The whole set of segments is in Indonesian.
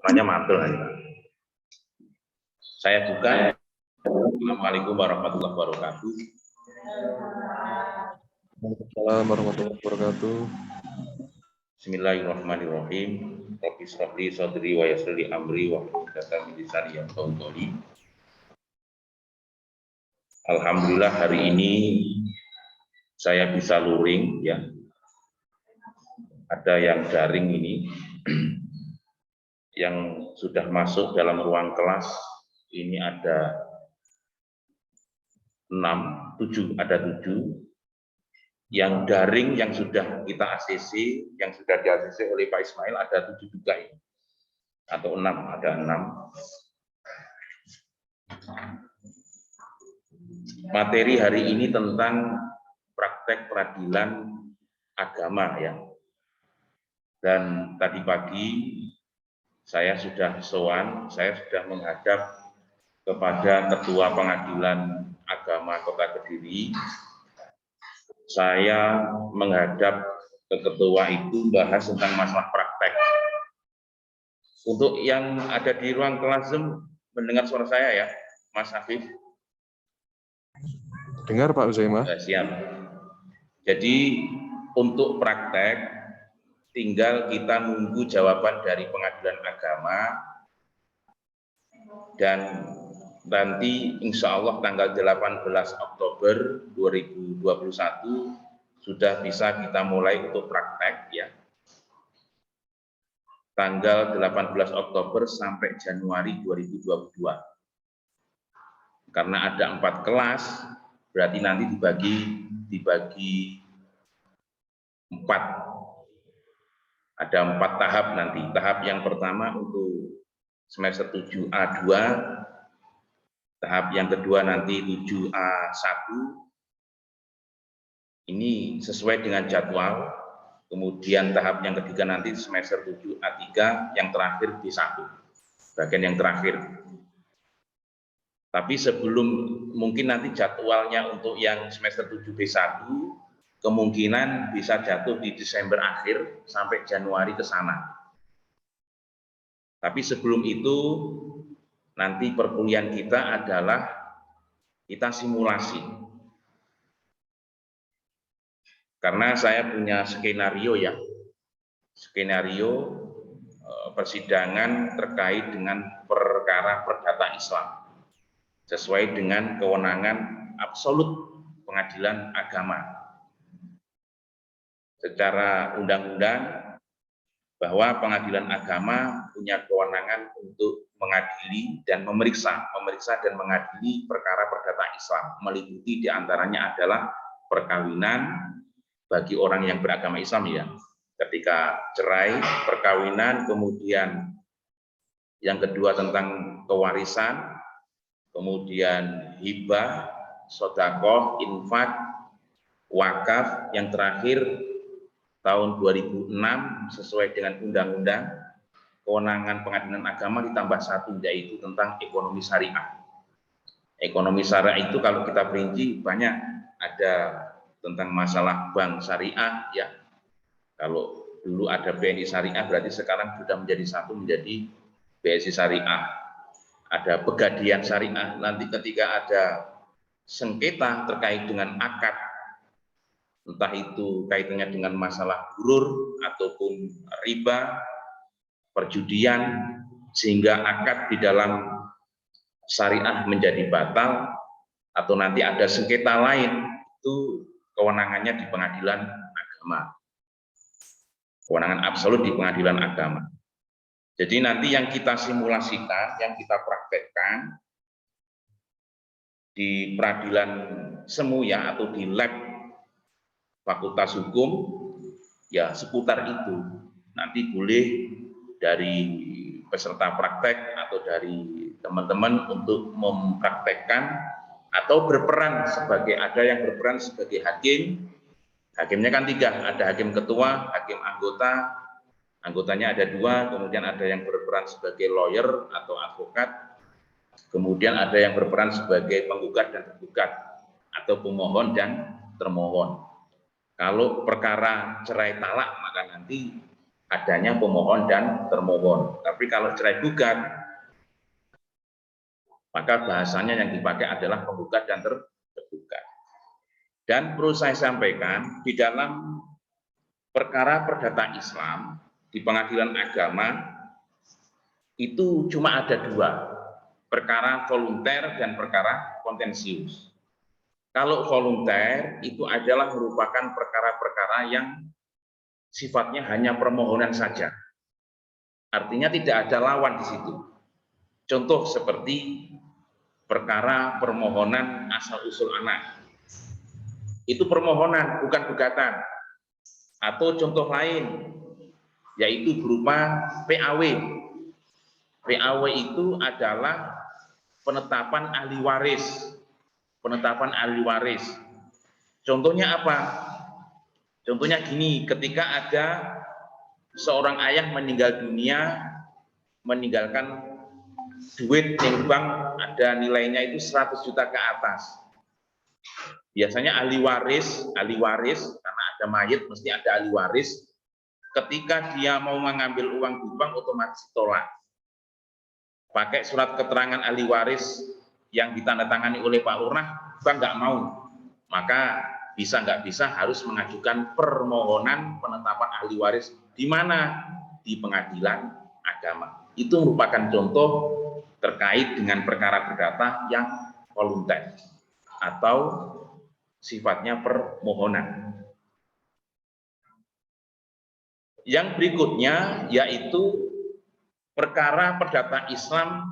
Namanya mantul aja. Saya buka. Assalamualaikum warahmatullahi wabarakatuh. Assalamualaikum warahmatullahi wabarakatuh. Bismillahirrahmanirrahim. Rabbi shrah li sadri wa yassir li amri wa hlul 'uqdatam min lisani yafqahu qawli. Alhamdulillah hari ini saya bisa luring ya. Ada yang daring ini yang sudah masuk dalam ruang kelas ini ada 7, yang daring yang sudah kita ACC, yang sudah di ACC oleh Pak Ismail ada 7 juga ini, atau 6, ada 6. Materi hari ini tentang praktek peradilan agama ya. Dan tadi pagi saya sudah sowan, saya sudah menghadap kepada Ketua Pengadilan Agama Kota Kediri. Saya menghadap ke ketua itu bahas tentang masalah praktek. Untuk yang ada di ruang kelas Zoom, mendengar suara saya ya, Mas Afif? Dengar Pak Uzaimah? Siap. Jadi untuk praktek, tinggal kita nunggu jawaban dari Pengadilan Agama, dan nanti insya Allah tanggal 18 Oktober 2021 sudah bisa kita mulai untuk praktek ya. Tanggal 18 Oktober sampai Januari 2022. Karena ada 4 kelas, berarti nanti dibagi 4. Ada 4 tahap nanti. Tahap yang pertama untuk semester 7A2, tahap yang kedua nanti 7A1. Ini sesuai dengan jadwal. Kemudian tahap yang ketiga nanti semester 7A3, yang terakhir B1, bagian yang terakhir. Tapi sebelum mungkin nanti jadwalnya untuk yang semester 7B1, kemungkinan bisa jatuh di Desember akhir sampai Januari ke sana. Tapi sebelum itu nanti perkuliahan kita adalah kita simulasi. Karena saya punya skenario ya. Skenario persidangan terkait dengan perkara perdata Islam. Sesuai dengan kewenangan absolut Pengadilan Agama. Secara undang-undang bahwa Pengadilan Agama punya kewenangan untuk mengadili dan memeriksa dan mengadili perkara perdata Islam, meliputi diantaranya adalah perkawinan bagi orang yang beragama Islam ya, ketika cerai, perkawinan, kemudian yang kedua tentang kewarisan, kemudian hibah, sedekah, infak, wakaf, yang terakhir tahun 2006 sesuai dengan undang-undang kewenangan Pengadilan Agama ditambah 1, yaitu tentang ekonomi syariah. Ekonomi syariah itu kalau kita perinci banyak, ada tentang masalah bank syariah ya. Kalau dulu ada BNI syariah, berarti sekarang sudah menjadi satu, menjadi BSI syariah. Ada pegadian syariah. Nanti ketika ada sengketa terkait dengan akad, entah itu kaitannya dengan masalah gurur ataupun riba, perjudian, sehingga akad di dalam syariah menjadi batal, atau nanti ada sengketa lain, itu kewenangannya di Pengadilan Agama. Kewenangan absolut di Pengadilan Agama. Jadi nanti yang kita simulasikan, yang kita praktekkan di peradilan semu ya, atau di lab Fakultas Hukum ya, seputar itu. Nanti boleh dari peserta praktek atau dari teman-teman untuk mempraktekkan atau berperan sebagai, ada yang berperan sebagai hakim. Hakimnya kan 3, ada hakim ketua, hakim anggota, anggotanya ada 2, kemudian ada yang berperan sebagai lawyer atau advokat, kemudian ada yang berperan sebagai penggugat dan tergugat, atau pemohon dan termohon. Kalau perkara cerai talak, maka nanti adanya pemohon dan termohon. Tapi kalau cerai gugat, maka bahasanya yang dipakai adalah penggugat dan tergugat. Dan perlu saya sampaikan, di dalam perkara perdata Islam, di pengadilan agama, itu cuma ada dua, perkara volunter dan perkara kontensius. Kalau volunter itu adalah merupakan perkara-perkara yang sifatnya hanya permohonan saja. Artinya tidak ada lawan di situ. Contoh seperti perkara permohonan asal-usul anak. Itu permohonan, bukan gugatan. Atau contoh lain, yaitu berupa PAW. PAW itu adalah penetapan ahli waris. Penetapan ahli waris. Contohnya apa? Contohnya gini, ketika ada seorang ayah meninggal dunia, meninggalkan duit yang bank ada nilainya itu 100 juta ke atas. Biasanya ahli waris karena ada mayit mesti ada ahli waris. Ketika dia mau mengambil uang di bank otomatis ditolak. Pakai surat keterangan ahli waris yang ditandatangani oleh Pak Lurah, bank nggak mau. Maka bisa nggak bisa harus mengajukan permohonan penetapan ahli waris di mana? Di pengadilan agama. Itu merupakan contoh terkait dengan perkara perdata yang volunter atau sifatnya permohonan. Yang berikutnya yaitu perkara perdata Islam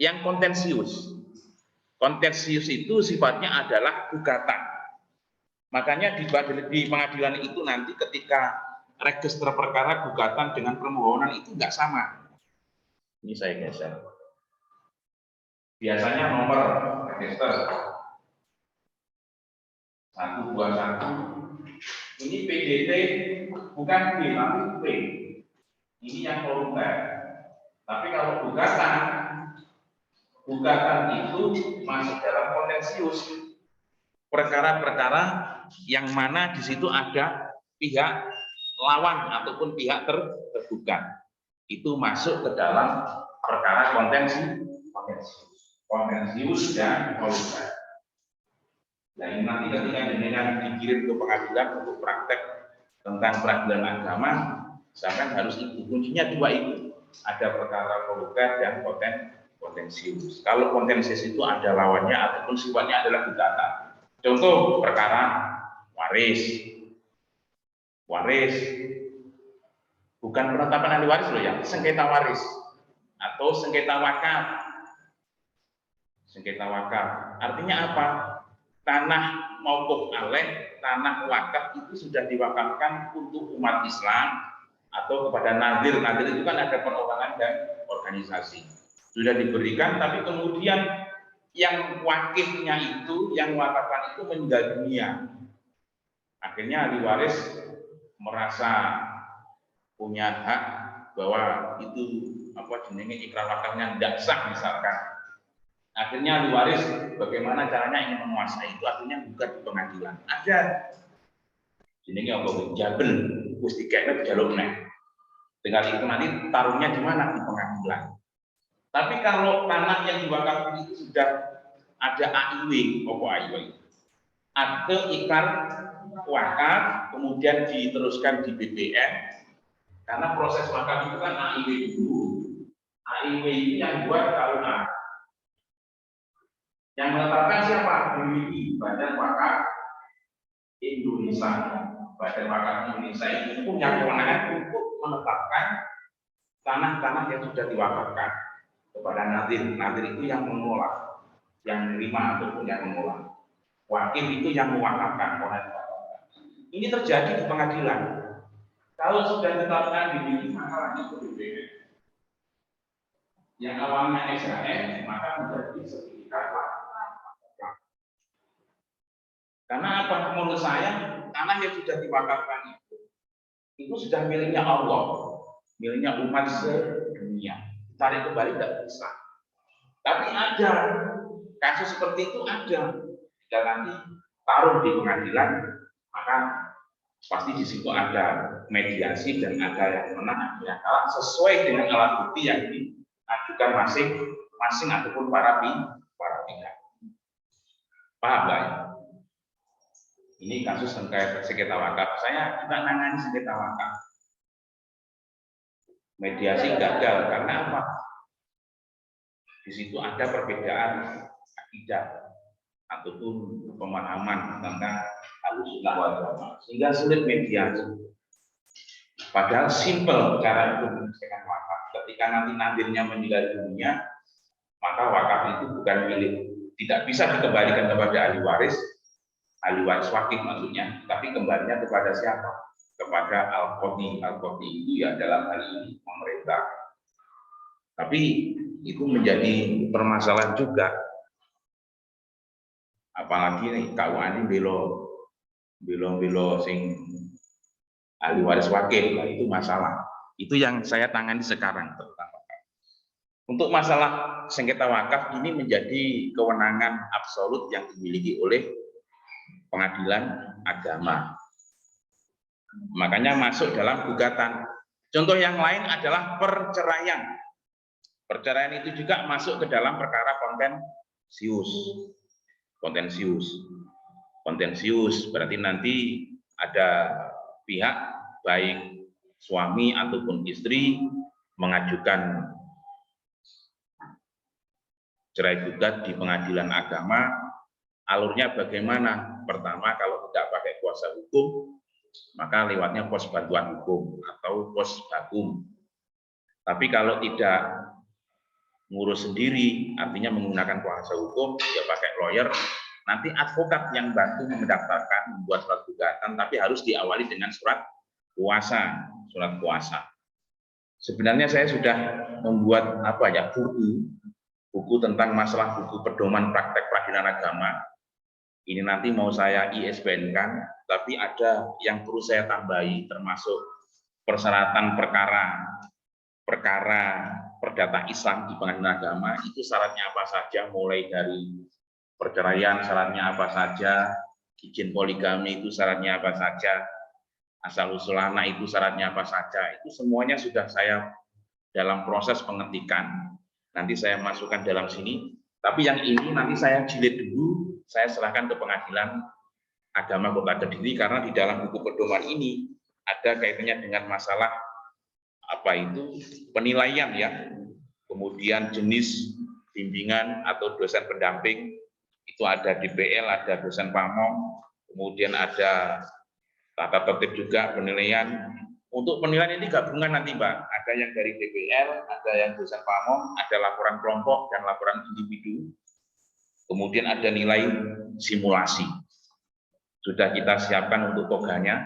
yang kontensius. Kontensius itu sifatnya adalah gugatan. Makanya di pengadilan itu nanti ketika register perkara gugatan dengan permohonan itu nggak sama. Ini saya geser. Biasanya nomor register 121. Ini PDT bukan B tapi P. Ini yang volunter. Tapi kalau gugatan itu masuk dalam kontensius. Perkara-perkara yang mana di situ ada pihak lawan ataupun pihak tergugat. Itu masuk ke dalam perkara kontensius dan volunter. Nah ini nanti ketika jenengan dikirim ke pengadilan untuk praktek tentang peradilan agama, misalkan harus itu kuncinya dua itu, ada perkara volunter dan kontensius. Kalau kontensius itu ada lawannya ataupun sifatnya adalah gugatan. Contoh perkara waris bukan penetapan ahli waris loh ya, sengketa waris atau sengketa wakaf. Sengketa wakaf artinya apa? Tanah mauquf alaih, tanah wakaf itu sudah diwakafkan untuk umat Islam atau kepada nadir. Nadir itu kan ada perorangan dan organisasi. Sudah diberikan, tapi kemudian yang wakilnya itu, yang mewakafkan itu meninggal dunia. Akhirnya ahli waris merasa punya hak bahwa itu jenenge ikrar wakafnya tidak sah misalkan. Akhirnya ahli waris bagaimana caranya ingin menguasai itu, artinya bukan di pengadilan. Ada jenenge jabel wis dikene jalukne. Dengan itu nanti taruhnya di mana? Di pengadilan. Tapi kalau tanah yang diwakafkan itu sudah ada AIW, akte ikrar wakaf, kemudian diteruskan di BPN, karena proses wakaf itu kan AIW dulu. AIW ini yang buat KUA. Yang menetapkan siapa? BWI, Badan Wakaf Indonesia. Badan Wakaf Indonesia itu punya kewenangan untuk menetapkan tanah-tanah yang sudah diwakafkan kepada nadir. Nadir itu yang mengelola, yang menerima ataupun yang mengelola. Wakil itu yang mewakafkan. Ini terjadi di pengadilan. Kalau sudah ditetapkan BWI, maka lanjut ke BPN. Yang awalnya SHM, maka menjadi sertifikat wakaf. Karena apa? Menurut saya tanah yang sudah diwakafkan itu sudah miliknya Allah, miliknya umat sedunia. Tarik kembali tidak bisa. Tapi ada kasus seperti itu ada. Jika nanti taruh di pengadilan, maka pasti di situ ada mediasi dan ada yang menang, yang kalah sesuai dengan alat bukti yang diajukan masing-masing ataupun para pihak. Paham nggak ya? Ini kasus sengketa wakaf. Saya juga nangani sengketa wakaf. Mediasi gagal karena apa? Di situ ada perbedaan akidah ataupun pemahaman tentang Ahlussunnah wal Jamaah sehingga sulit mediasi. Padahal simpel cara itu menyelesaikan wakaf. Ketika nanti nadirnya meninggal dunia, maka wakaf itu bukan milik, tidak bisa dikembalikan kepada ahli waris wakil maksudnya, tapi kembalinya kepada siapa? Kepada al-qadhi. Al-qadhi itu ya dalam hal ini pemerintah. Tapi itu menjadi permasalahan juga. Apalagi nih KUA ini belo sing ahli waris wakil, nah, itu masalah. Itu yang saya tangani sekarang terutama. Untuk masalah sengketa wakaf ini menjadi kewenangan absolut yang dimiliki oleh pengadilan agama. Makanya masuk dalam gugatan. Contoh yang lain adalah perceraian. Perceraian itu juga masuk ke dalam perkara kontensius berarti nanti ada pihak baik suami ataupun istri mengajukan cerai gugat di pengadilan agama. Alurnya bagaimana? Pertama, kalau tidak pakai kuasa hukum, maka lewatnya pos bantuan hukum atau pos bakum. Tapi kalau tidak ngurus sendiri, artinya menggunakan kuasa hukum, ya pakai lawyer, nanti advokat yang bantu mendaftarkan, membuat surat gugatan, tapi harus diawali dengan surat kuasa. Sebenarnya saya sudah membuat buku tentang masalah buku pedoman praktek peradilan agama. Ini nanti mau saya ISBN-kan, tapi ada yang perlu saya tambahi, termasuk persyaratan perkara perdata Islam di pengadilan agama, itu syaratnya apa saja, mulai dari perceraian syaratnya apa saja, izin poligami itu syaratnya apa saja, asal-usul anak itu syaratnya apa saja, itu semuanya sudah saya dalam proses pengetikan, nanti saya masukkan dalam sini, tapi yang ini nanti saya jilid dulu, saya serahkan ke pengadilan agama Kota Kediri, karena di dalam buku pedoman ini ada kaitannya dengan masalah penilaian ya, kemudian jenis bimbingan atau dosen pendamping, itu ada DPL, ada dosen pamong, kemudian ada tata tertib juga penilaian. Untuk penilaian ini gabungan nanti Mbak, ada yang dari DPL, ada yang dosen pamong, ada laporan kelompok dan laporan individu, kemudian ada nilai simulasi. Sudah kita siapkan untuk toganya.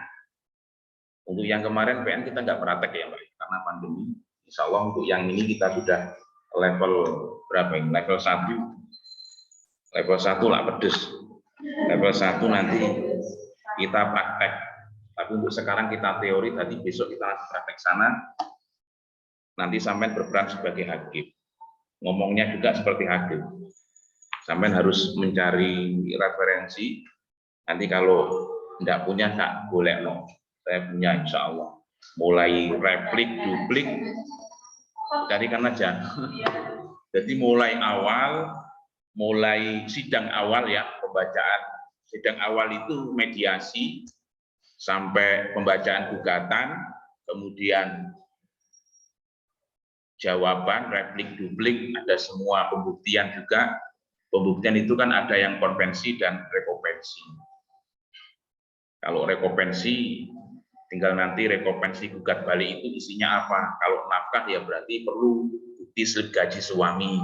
Untuk yang kemarin PN kita nggak praktek ya Mbak, karena pandemi. Insya Allah untuk yang ini kita sudah level berapa ini? Level 1. Level 1 lah pedes. Level 1 nanti kita praktek. Tapi untuk sekarang kita teori, tadi besok kita langsung praktek sana. Nanti sampai berperan sebagai hakim. Ngomongnya juga seperti hakim. Sampai harus mencari referensi. Nanti kalau tidak punya tak boleh no. Saya punya insya Allah. Mulai replik, duplik, carikan aja. Jadi mulai sidang awal ya, pembacaan. Sidang awal itu mediasi, sampai pembacaan gugatan, kemudian jawaban, replik, duplik, ada semua pembuktian juga. Pembuktian itu kan ada yang konvensi dan rekopensi. Kalau rekopensi, tinggal nanti rekopensi gugat balik itu isinya apa. Kalau nafkah ya berarti perlu bukti slip gaji suami.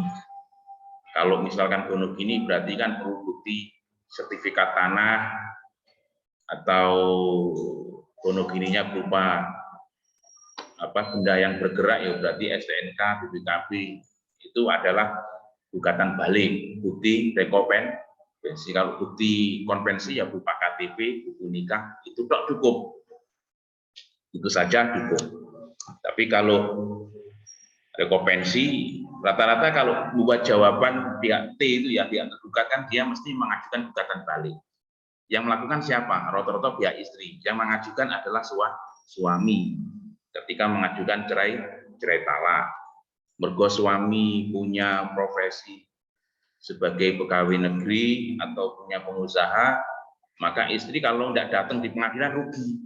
Kalau misalkan gonok gini berarti kan perlu bukti sertifikat tanah, atau gonok gininya berupa benda yang bergerak ya berarti STNK, BPKB, itu adalah gugatan balik, bukti rekopensi. Kalau bukti konvensi ya berupa KTP, buku nikah, itu tak cukup. Itu saja cukup. Tapi kalau rekopensi, rata-rata kalau membuat jawaban pihak T itu ya, pihak tergugat kan dia mesti mengajukan gugatan balik. Yang melakukan siapa? Rata-rata pihak istri. Yang mengajukan adalah suami. Ketika mengajukan cerai talak. Mergo suami punya profesi sebagai pegawai negeri atau punya pengusaha, maka istri kalau tidak datang di pengadilan rugi.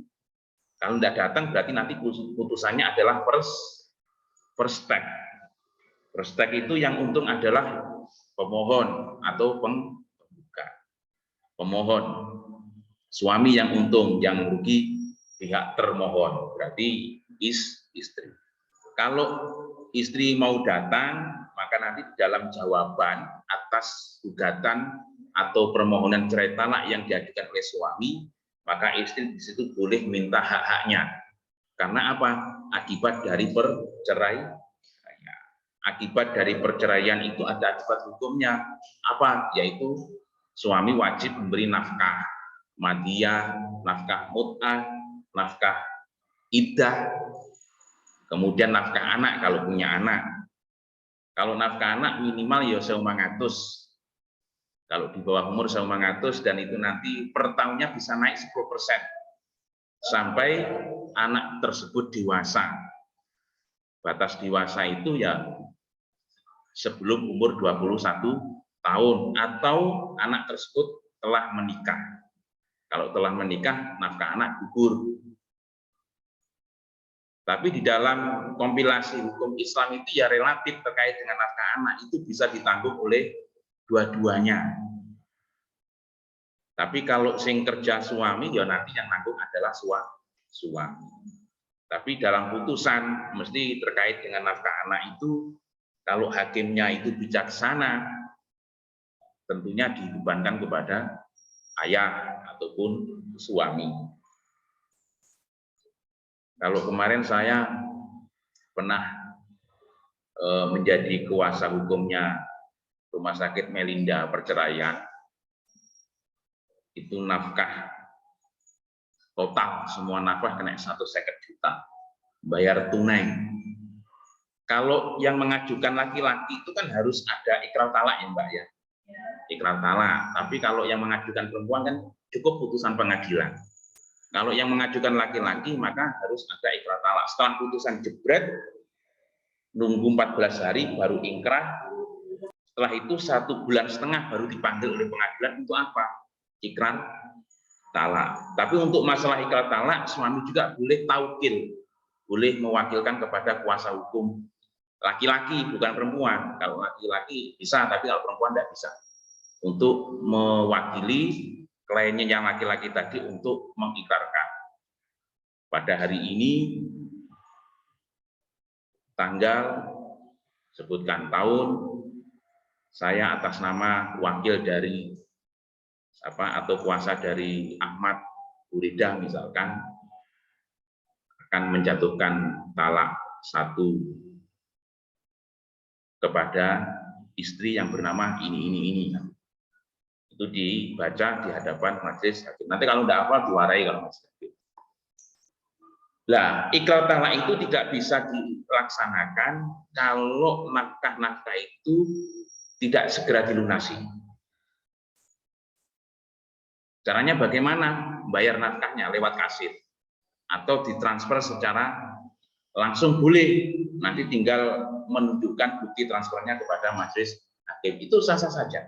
Kalau tidak datang berarti nanti putusannya adalah first take. First take itu yang untung adalah pemohon atau penggugat. Pemohon, suami yang untung, yang rugi pihak termohon, berarti istri. Kalau istri mau datang, maka nanti dalam jawaban atas gugatan atau permohonan cerai talak yang diajukan oleh suami, maka istri di situ boleh minta hak-haknya. Karena apa? Akibat dari perceraian. Akibat dari perceraian itu ada akibat hukumnya. Apa? Yaitu suami wajib memberi nafkah madiyah, nafkah mut'ah, nafkah iddah, kemudian nafkah anak kalau punya anak. Kalau nafkah anak minimal ya 1.500. Kalau di bawah umur 1.500 dan itu nanti per tahunnya bisa naik 10% sampai anak tersebut dewasa. Batas dewasa itu ya sebelum umur 21 tahun atau anak tersebut telah menikah. Kalau telah menikah, nafkah anak gugur. Tapi di dalam kompilasi hukum Islam itu ya relatif terkait dengan nafkah anak itu bisa ditanggung oleh dua-duanya. Tapi kalau sing kerja suami ya nanti yang nanggung adalah suami. Tapi dalam putusan mesti terkait dengan nafkah anak itu kalau hakimnya itu bijaksana tentunya dibebankan kepada ayah ataupun suami. Kalau kemarin saya pernah menjadi kuasa hukumnya Rumah Sakit Melinda Perceraian, itu nafkah total semua nafkah kena 150 juta, bayar tunai. Kalau yang mengajukan laki-laki itu kan harus ada ikrar talak ya Mbak ya, ikrar talak. Tapi kalau yang mengajukan perempuan kan cukup putusan pengadilan. Kalau yang mengajukan laki-laki maka harus ada ikrar talak. Setelah putusan jebret, nunggu 14 hari baru ingkrah. Setelah itu 1,5 bulan baru dipanggil oleh pengadilan untuk apa? Ikrar talak. Tapi untuk masalah ikrar talak, suami juga boleh taukil, boleh mewakilkan kepada kuasa hukum laki-laki, bukan perempuan. Kalau laki-laki bisa, tapi kalau perempuan tidak bisa. Untuk mewakili kliennya yang laki-laki tadi untuk mengikrarkan. Pada hari ini, tanggal, sebutkan tahun, saya atas nama wakil dari atau kuasa dari Ahmad Burida misalkan akan menjatuhkan talak 1 kepada istri yang bernama ini. Itu dibaca di hadapan majelis hakim. Nanti kalau tidak hafal diwarai kalau majelis hakim. Nah, ikrar talak itu tidak bisa dilaksanakan kalau nafkah-nafkah itu tidak segera dilunasi. Caranya bagaimana? Bayar nafkahnya lewat kasir atau ditransfer secara langsung boleh. Nanti tinggal menunjukkan bukti transfernya kepada majelis hakim. Itu sah-sah saja.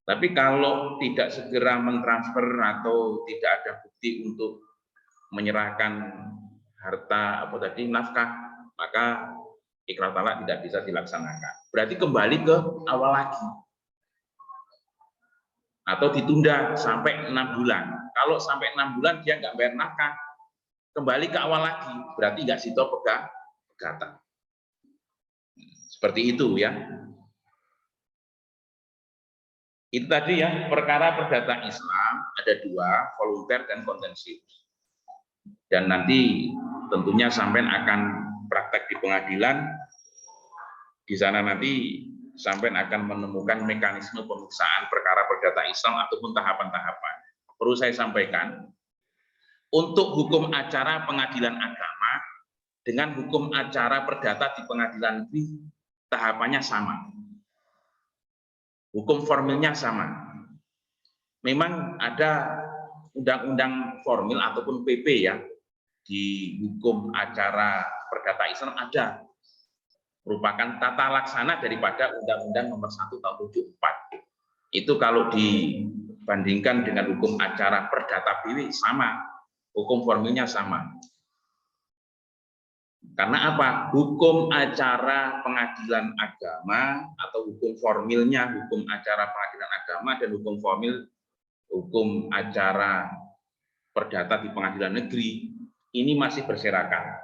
Tapi kalau tidak segera mentransfer atau tidak ada bukti untuk menyerahkan harta nafkah, maka ikrar talak tidak bisa dilaksanakan. Berarti kembali ke awal lagi. Atau ditunda sampai 6 bulan. Kalau sampai 6 bulan dia nggak bayar nafkah, kembali ke awal lagi. Berarti nggak sito pegatan. Seperti itu ya. Itu tadi ya, perkara perdata Islam ada 2, volunter dan kontensius. Dan nanti tentunya sampai akan praktek di pengadilan. Di sana nanti sampai akan menemukan mekanisme pemeriksaan perkara perdata Islam ataupun tahapan-tahapan. Perlu saya sampaikan, untuk hukum acara pengadilan agama dengan hukum acara perdata di pengadilan negeri tahapannya sama. Hukum formilnya sama. memang ada undang-undang formil ataupun PP ya di hukum acara perdata Islam ada, merupakan tata laksana daripada Undang-Undang Nomor 1 Tahun 74. Itu kalau dibandingkan dengan hukum acara perdata BW sama, hukum formilnya sama. Karena apa? Hukum acara pengadilan agama atau hukum formilnya hukum acara pengadilan agama dan hukum formil hukum acara perdata di pengadilan negeri ini masih berserakan.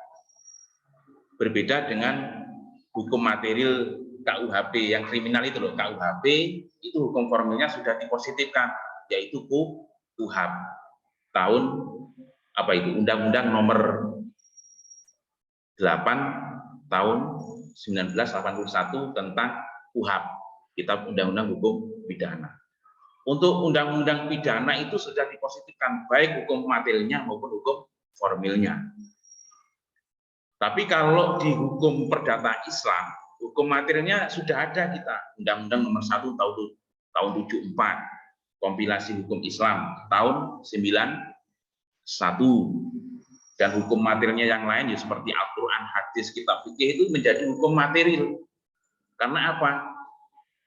Berbeda dengan hukum material KUHP yang kriminal itu loh, KUHP itu hukum formilnya sudah dipositifkan, yaitu KUHP tahun apa itu Undang-Undang Nomor 8 tahun 1981 tentang KUHP, Kitab Undang-Undang Hukum Pidana. Untuk undang-undang pidana itu sudah dipositifkan baik hukum materialnya maupun hukum formilnya. Tapi kalau di hukum perdata Islam, hukum materialnya sudah ada kita, Undang-Undang Nomor 1 tahun 74, kompilasi hukum Islam tahun 91, dan hukum materialnya yang lain ya seperti Al-Quran, hadis, kitab fikih itu menjadi hukum material. Karena apa?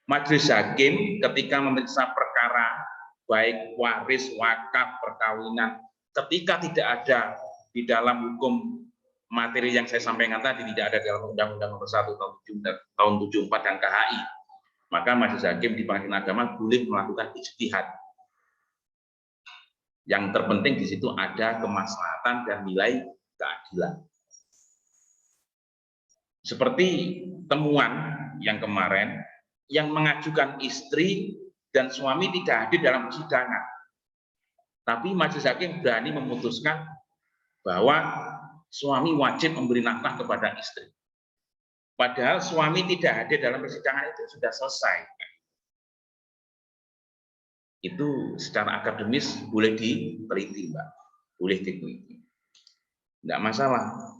Majelis hakim ketika memeriksa perkara baik waris, wakaf, perkawinan, ketika tidak ada di dalam hukum materi yang saya sampaikan tadi, tidak ada dalam Undang-Undang Nomor 1 tahun 74 dan KHI, maka majelis hakim di pengadilan agama boleh melakukan ijtihad. Yang terpenting di situ ada kemaslahatan dan nilai keadilan. Seperti temuan yang kemarin, yang mengajukan istri dan suami tidak hadir dalam persidangan. Tapi majelis hakim berani memutuskan bahwa suami wajib memberi nafkah kepada istri. Padahal suami tidak hadir dalam persidangan itu sudah selesai. Itu secara akademis boleh diteliti, Mbak. Boleh diteliti. Tidak masalah.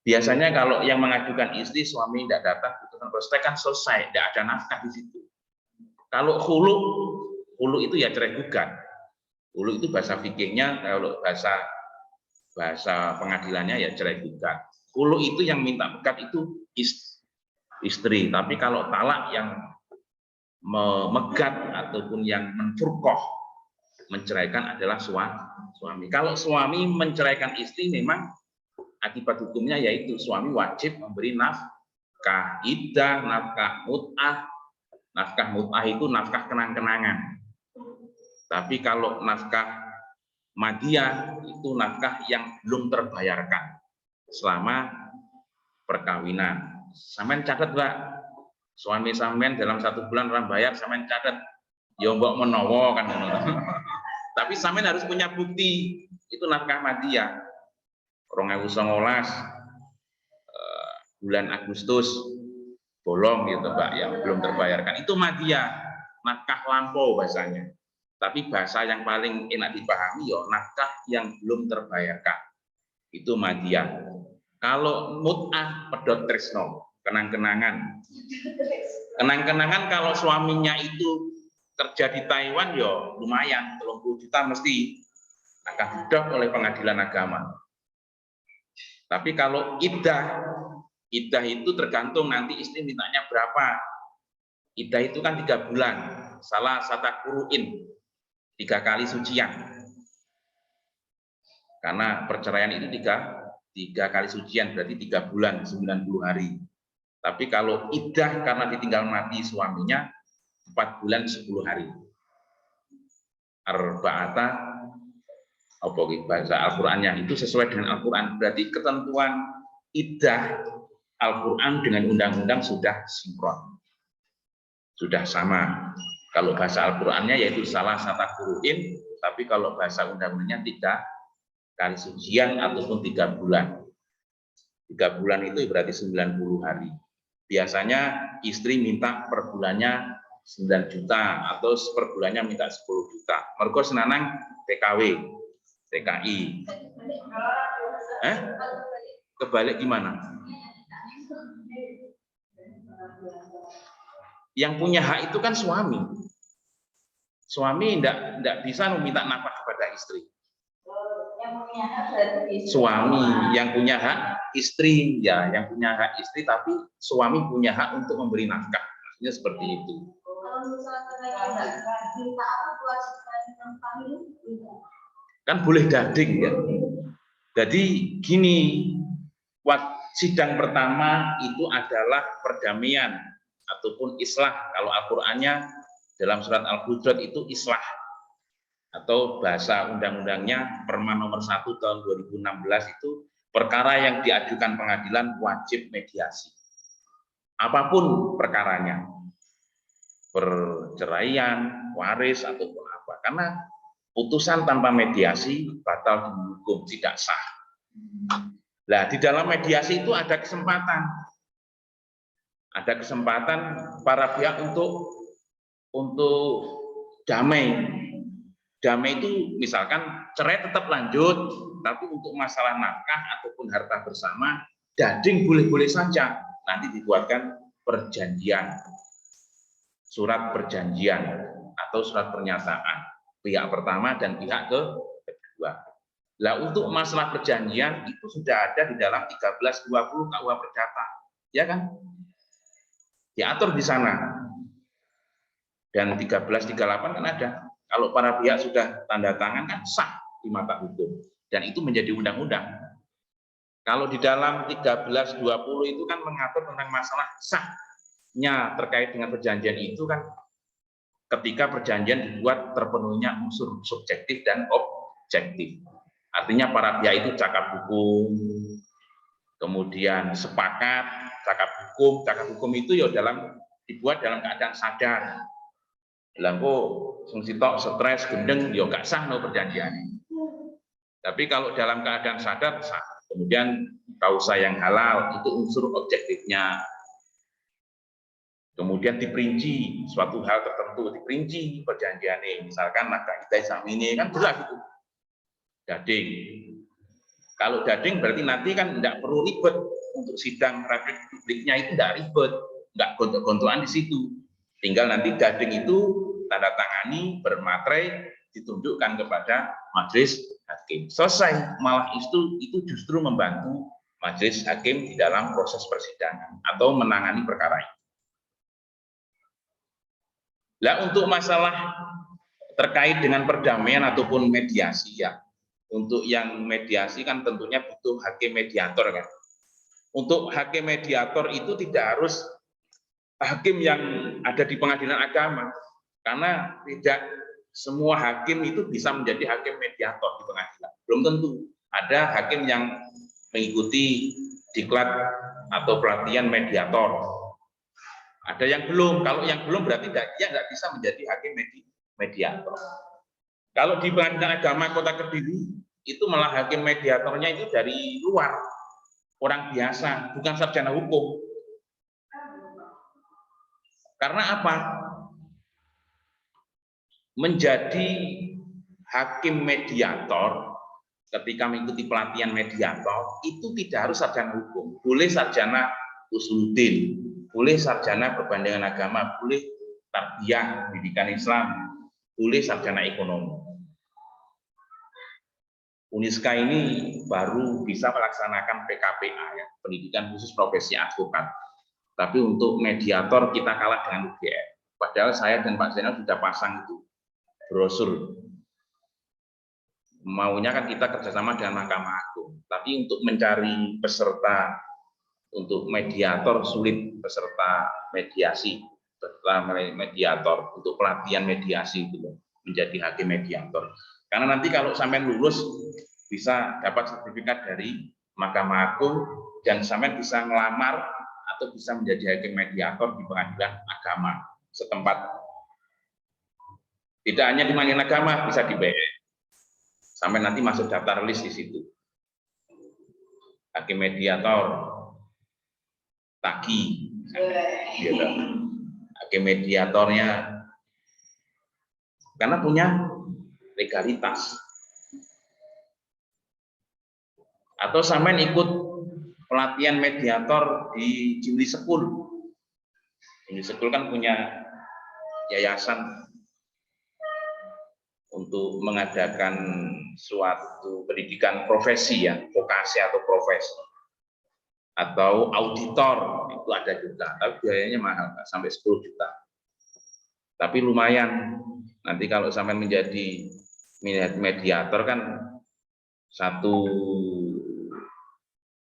Biasanya kalau yang mengajukan istri, suami tidak datang, putusan selesai kan selesai, tidak ada nafkah di situ. Kalau hulu itu ya cerai gugat. Hulu itu bahasa fikihnya, kalau bahasa pengadilannya ya cerai gugat. Hulu itu yang minta gugat itu istri, tapi kalau talak yang memegat ataupun yang menfurqoh, menceraikan adalah suami. Kalau suami menceraikan istri memang akibat hukumnya yaitu suami wajib memberi nafkah iddah, nafkah mut'ah. Nafkah mut'ah itu nafkah kenang-kenangan. Tapi kalau nafkah madiyah itu nafkah yang belum terbayarkan selama perkawinan. Sampean catat, Mbak. Suami sampean dalam 1 bulan orang bayar, sampean catat. Ya mbok menawa kan. Tapi sampean harus punya bukti itu nafkah madiyah. 2019 bulan Agustus bolong gitu, Mbak, yang belum terbayarkan. Itu madiyah, nafkah lampau bahasanya. Tapi bahasa yang paling enak dipahami ya nafkah yang belum terbayarkan. Itu madiyah. Kalau mut'ah pedot tresno, kenang-kenangan. Kenang-kenangan kalau suaminya itu kerja di Taiwan ya lumayan, 30 juta mesti akan didok oleh pengadilan agama. Tapi kalau iddah itu tergantung nanti istri mintanya berapa. Iddah itu kan 3 bulan, salah satu kuruin, 3 kali sucian. Karena perceraian itu 3 kali sucian, berarti 3 bulan, 90 hari. Tapi kalau iddah karena ditinggal mati suaminya, 4 bulan 10 hari. Arba'ata bahasa Al-Qur'annya itu sesuai dengan Al-Qur'an, berarti ketentuan iddah Al-Qur'an dengan undang-undang sudah sinkron, sudah sama. Kalau bahasa Al-Qur'annya yaitu salah satu kuruin, tapi kalau bahasa undang-undangnya 3 kali sucian ataupun 3 bulan. 3 bulan itu berarti 90 hari. Biasanya istri minta per bulannya 9 juta atau per bulannya minta 10 juta. Mergo senanang TKW. TKI. Kebalik gimana? Yang punya hak itu kan suami. Suami tidak bisa meminta nafkah kepada istri. Yang punya hak berarti Suami yang punya hak istri, ya, yang punya hak istri, tapi suami punya hak untuk memberi nafkah. Maksudnya seperti itu. kalau misalnya minta apa kewajiban nafkah itu? Kan boleh dading ya. Jadi gini, sidang pertama itu adalah perdamaian ataupun islah. Kalau Al-Qur'annya dalam surat Al-Hujurat itu islah, atau bahasa undang-undangnya Perma nomor 1 tahun 2016 itu perkara yang diajukan pengadilan wajib mediasi. Apapun perkaranya, perceraian, waris ataupun apa, karena putusan tanpa mediasi batal dihukum, tidak sah. Nah, di dalam mediasi itu ada kesempatan para pihak untuk damai. Damai itu misalkan cerai tetap lanjut, tapi untuk masalah nafkah ataupun harta bersama, dading boleh-boleh saja. Nanti dibuatkan perjanjian, surat perjanjian atau surat pernyataan pihak pertama dan pihak kedua. Nah, untuk masalah perjanjian itu sudah ada di dalam 1320 KUH Perdata, ya kan? Diatur di sana. Dan 1338 kan ada. Kalau para pihak sudah tanda tangan kan sah di mata hukum, dan itu menjadi undang-undang. Kalau di dalam 1320 itu kan mengatur tentang masalah sahnya terkait dengan perjanjian itu kan ketika perjanjian dibuat terpenuhnya unsur subjektif dan objektif. Artinya para pihak itu cakap hukum, kemudian sepakat cakap hukum itu ya dibuat dalam keadaan sadar. Dalam sitok stres gendeng yo gak sah no perjanjian. Tapi kalau dalam keadaan sadar sah. Kemudian kausa yang halal itu unsur objektifnya. Kemudian diperinci suatu hal tertentu, diperinci perjanjiannya. Misalkan nakah iddah ini kan jelas itu. Dading. Kalau dading berarti nanti kan tidak perlu ribet untuk sidang publiknya, itu tidak ribet, nggak gontok-gontokan di situ. Tinggal nanti dading itu tanda tangani, bermaterai, ditunjukkan kepada majelis hakim. Selesai. Malah itu justru membantu majelis hakim di dalam proses persidangan atau menangani perkara itu. Nah, untuk masalah terkait dengan perdamaian ataupun mediasi ya, untuk yang mediasi kan tentunya butuh hakim mediator kan. Untuk hakim mediator itu tidak harus hakim yang ada di pengadilan agama, karena tidak semua hakim itu bisa menjadi hakim mediator di pengadilan. Belum tentu. Ada hakim yang mengikuti diklat atau pelatihan mediator. Ada yang belum. Kalau yang belum berarti dia nggak bisa menjadi hakim mediator. Kalau di pengadilan agama Kota Kediri itu malah hakim mediatornya itu dari luar, orang biasa, bukan sarjana hukum. Karena apa? Menjadi hakim mediator ketika mengikuti pelatihan mediator itu tidak harus sarjana hukum, boleh sarjana usuluddin, boleh sarjana perbandingan agama, boleh tarbiyah pendidikan Islam, boleh sarjana ekonomi. Uniska ini baru bisa melaksanakan PKPA ya, pendidikan khusus profesi advokat. Tapi untuk mediator kita kalah dengan UGM. Padahal saya dan Pak Zainal sudah pasang itu brosur. Maunya kan kita kerjasama dengan Mahkamah Agung. Tapi untuk mencari peserta untuk mediator sulit, peserta mediasi, peserta mediator untuk pelatihan mediasi itu menjadi hakim mediator. Karena nanti kalau sampai lulus bisa dapat sertifikat dari Mahkamah Agung dan sampai bisa ngelamar atau bisa menjadi hakim mediator di pengadilan agama setempat. Tidak hanya di pengadilan agama, bisa di BN. Sampai nanti masuk daftar list di situ. Hakim mediator, tagi, gitu. Hakim mediatornya, karena punya legalitas. Atau sampai ikut pelatihan mediator di Jimli School. Jimli School kan punya yayasan untuk mengadakan suatu pendidikan profesi ya, vokasi atau profesi. Atau auditor, itu ada juga, tapi biayanya mahal, sampai 10 juta. Tapi lumayan, nanti kalau sampai menjadi mediator kan satu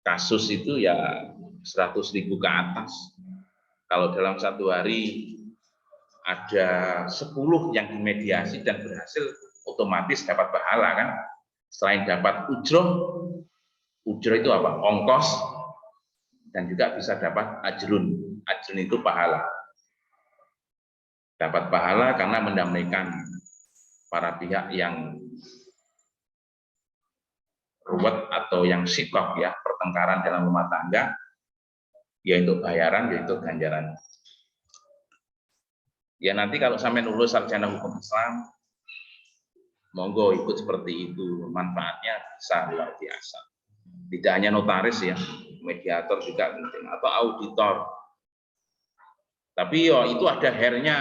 kasus itu ya 100.000 ke atas. Kalau dalam satu hari ada 10 yang dimediasi dan berhasil, otomatis dapat pahala kan. Selain dapat ujroh itu apa? Ongkos, dan juga bisa dapat ajrun. Ajrun itu pahala. Dapat pahala karena mendamaikan para pihak yang ruwet atau yang sikok ya, pertengkaran dalam rumah tangga, ya untuk bayaran, ya untuk ganjaran. Ya nanti kalau sampai lulus sarjana hukum Islam, monggo ikut seperti itu, manfaatnya bisa luar biasa. Tidak hanya notaris ya, mediator juga penting, atau auditor. Tapi yo itu ada hairnya,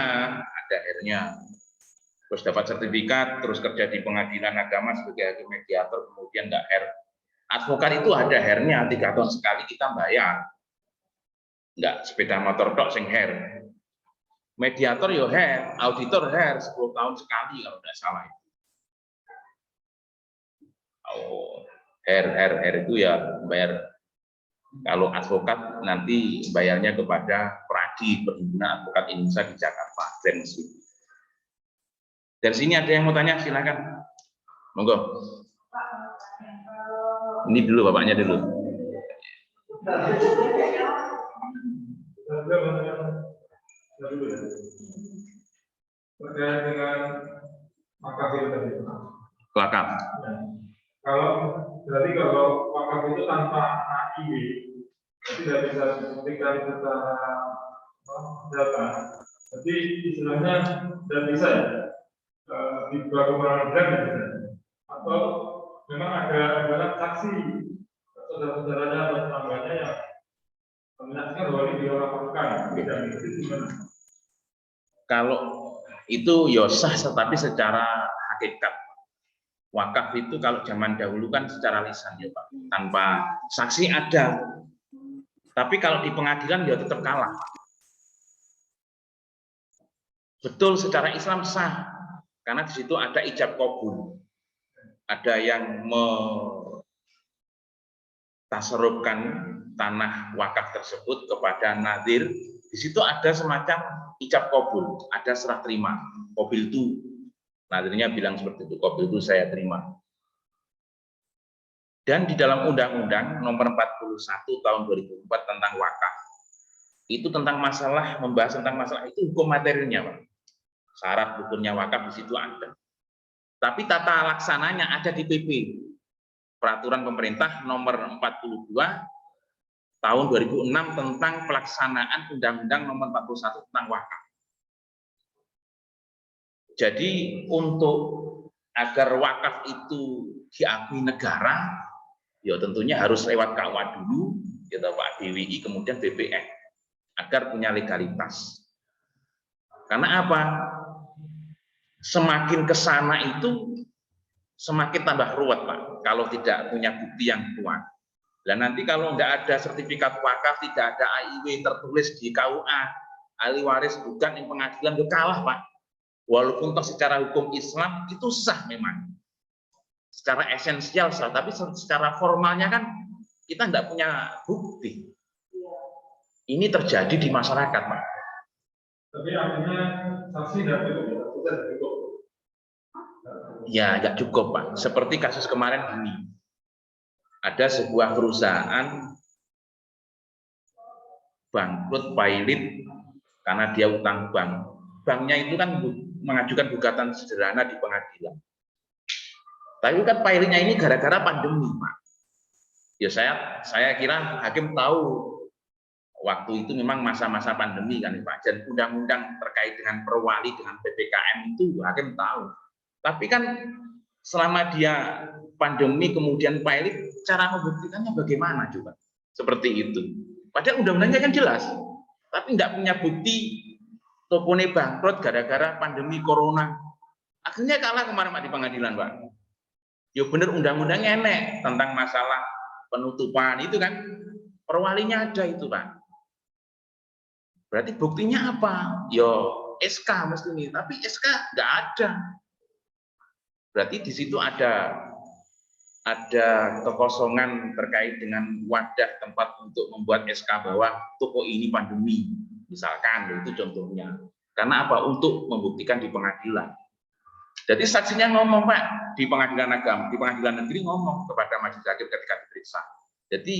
Terus dapat sertifikat, terus kerja di pengadilan agama sebagai hakim mediator, kemudian nggak hair. Advokat itu ada hairnya, 3 tahun sekali kita bayar. Nggak sepeda motor tok sing hair. Mediator yo hair, auditor hair 10 tahun sekali kalau tidak salah. Oh, hair itu ya bayar. Kalau advokat nanti bayarnya kepada Pradi, Perhimpunan Advokat Indonesia di Jakarta, Grensi. Dari sini ada yang mau tanya, silakan. Monggo. Ini dulu bapaknya dulu. Terkait dengan wakaf itu tadi. Wakaf. Kalau wakaf itu tanpa AIW, tidak bisa dibuktikan secara data. Jadi istilahnya tidak bisa ya di bagaimana atau memang ada saksi saudara-saudaranya atau tetangganya yang menyaksikan bahwa ini diwakafkan. Tidak itu gimana? Kalau itu ya sah, tetapi secara hakikat. Wakaf itu kalau zaman dahulu kan secara lisan ya Pak, tanpa saksi ada. Tapi kalau di pengadilan ya tetap kalah. Betul secara Islam sah, karena di situ ada ijab kabul. Ada yang mentasarrufkan tanah wakaf tersebut kepada nadir. Di situ ada semacam ijab kabul, ada serah terima, qabil tu. Nadirnya bilang seperti itu, qabil tu saya terima. Dan di dalam Undang-Undang Nomor 41 Tahun 2004 tentang wakaf, itu tentang masalah, membahas tentang masalah itu hukum materinya, Pak. Syarat hukumnya wakaf di situ ada. Tapi tata laksananya ada di PP, Peraturan Pemerintah Nomor 42 Tahun 2006 tentang pelaksanaan Undang-Undang Nomor 41 tentang wakaf. Jadi untuk agar wakaf itu diakui negara, ya tentunya harus lewat KUA dulu, kita Pak DWI, kemudian BPN, agar punya legalitas. Karena apa? Semakin ke sana itu semakin tambah ruwet, Pak, kalau tidak punya bukti yang kuat. Dan nanti kalau nggak ada sertifikat wakaf, tidak ada AIW tertulis di KUA, ahli waris bukan yang pengadilan, itu kalah, Pak. Walaupun toh secara hukum Islam itu sah memang, secara esensial sah, tapi secara formalnya kan kita nggak punya bukti. Ini terjadi di masyarakat, Pak. Tapi artinya saksi nggak cukup. Ya, nggak cukup, Pak. Seperti kasus kemarin ini, ada sebuah perusahaan bangkrut pailit karena dia utang bank. Banknya itu kan mengajukan gugatan sederhana di pengadilan. Tapi kan pailitnya ini gara-gara pandemi, Pak. Ya saya kira hakim tahu waktu itu memang masa-masa pandemi kan, Pak. Dan undang-undang terkait dengan perwali dengan PPKM itu hakim tahu. Tapi kan selama dia pandemi kemudian pailit, cara membuktikannya bagaimana juga? Seperti itu. Padahal undang-undangnya kan jelas, tapi nggak punya bukti topone bangkrut gara-gara pandemi corona. Akhirnya kalah kemarin Pak di pengadilan, Pak. Ya bener undang-undangnya enek tentang masalah penutupan itu kan. Perwalinya ada itu, Pak. Berarti buktinya apa? Yo SK mesti ini, tapi SK nggak ada. Berarti di situ ada kekosongan terkait dengan wadah tempat untuk membuat SK bahwa toko ini pandemi, misalkan itu contohnya. Karena apa? Untuk membuktikan di pengadilan. Jadi saksinya ngomong Pak di pengadilan agama, di pengadilan negeri ngomong kepada majelis hakim ketika diperiksa. Jadi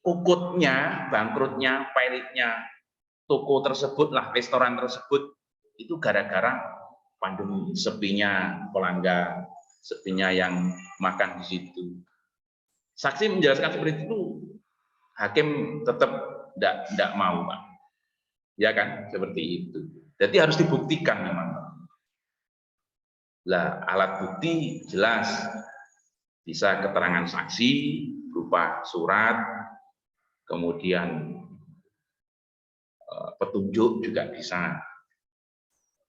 ukutnya, bangkrutnya, pilotnya toko tersebut lah, restoran tersebut itu gara-gara pandemi, sepinya pelanggan, sepinya yang makan di situ. Saksi menjelaskan seperti itu, hakim tetap tidak mau, Pak. Ya kan, seperti itu. Jadi harus dibuktikan memang. Lah, alat bukti jelas bisa keterangan saksi berupa surat, kemudian petunjuk juga bisa.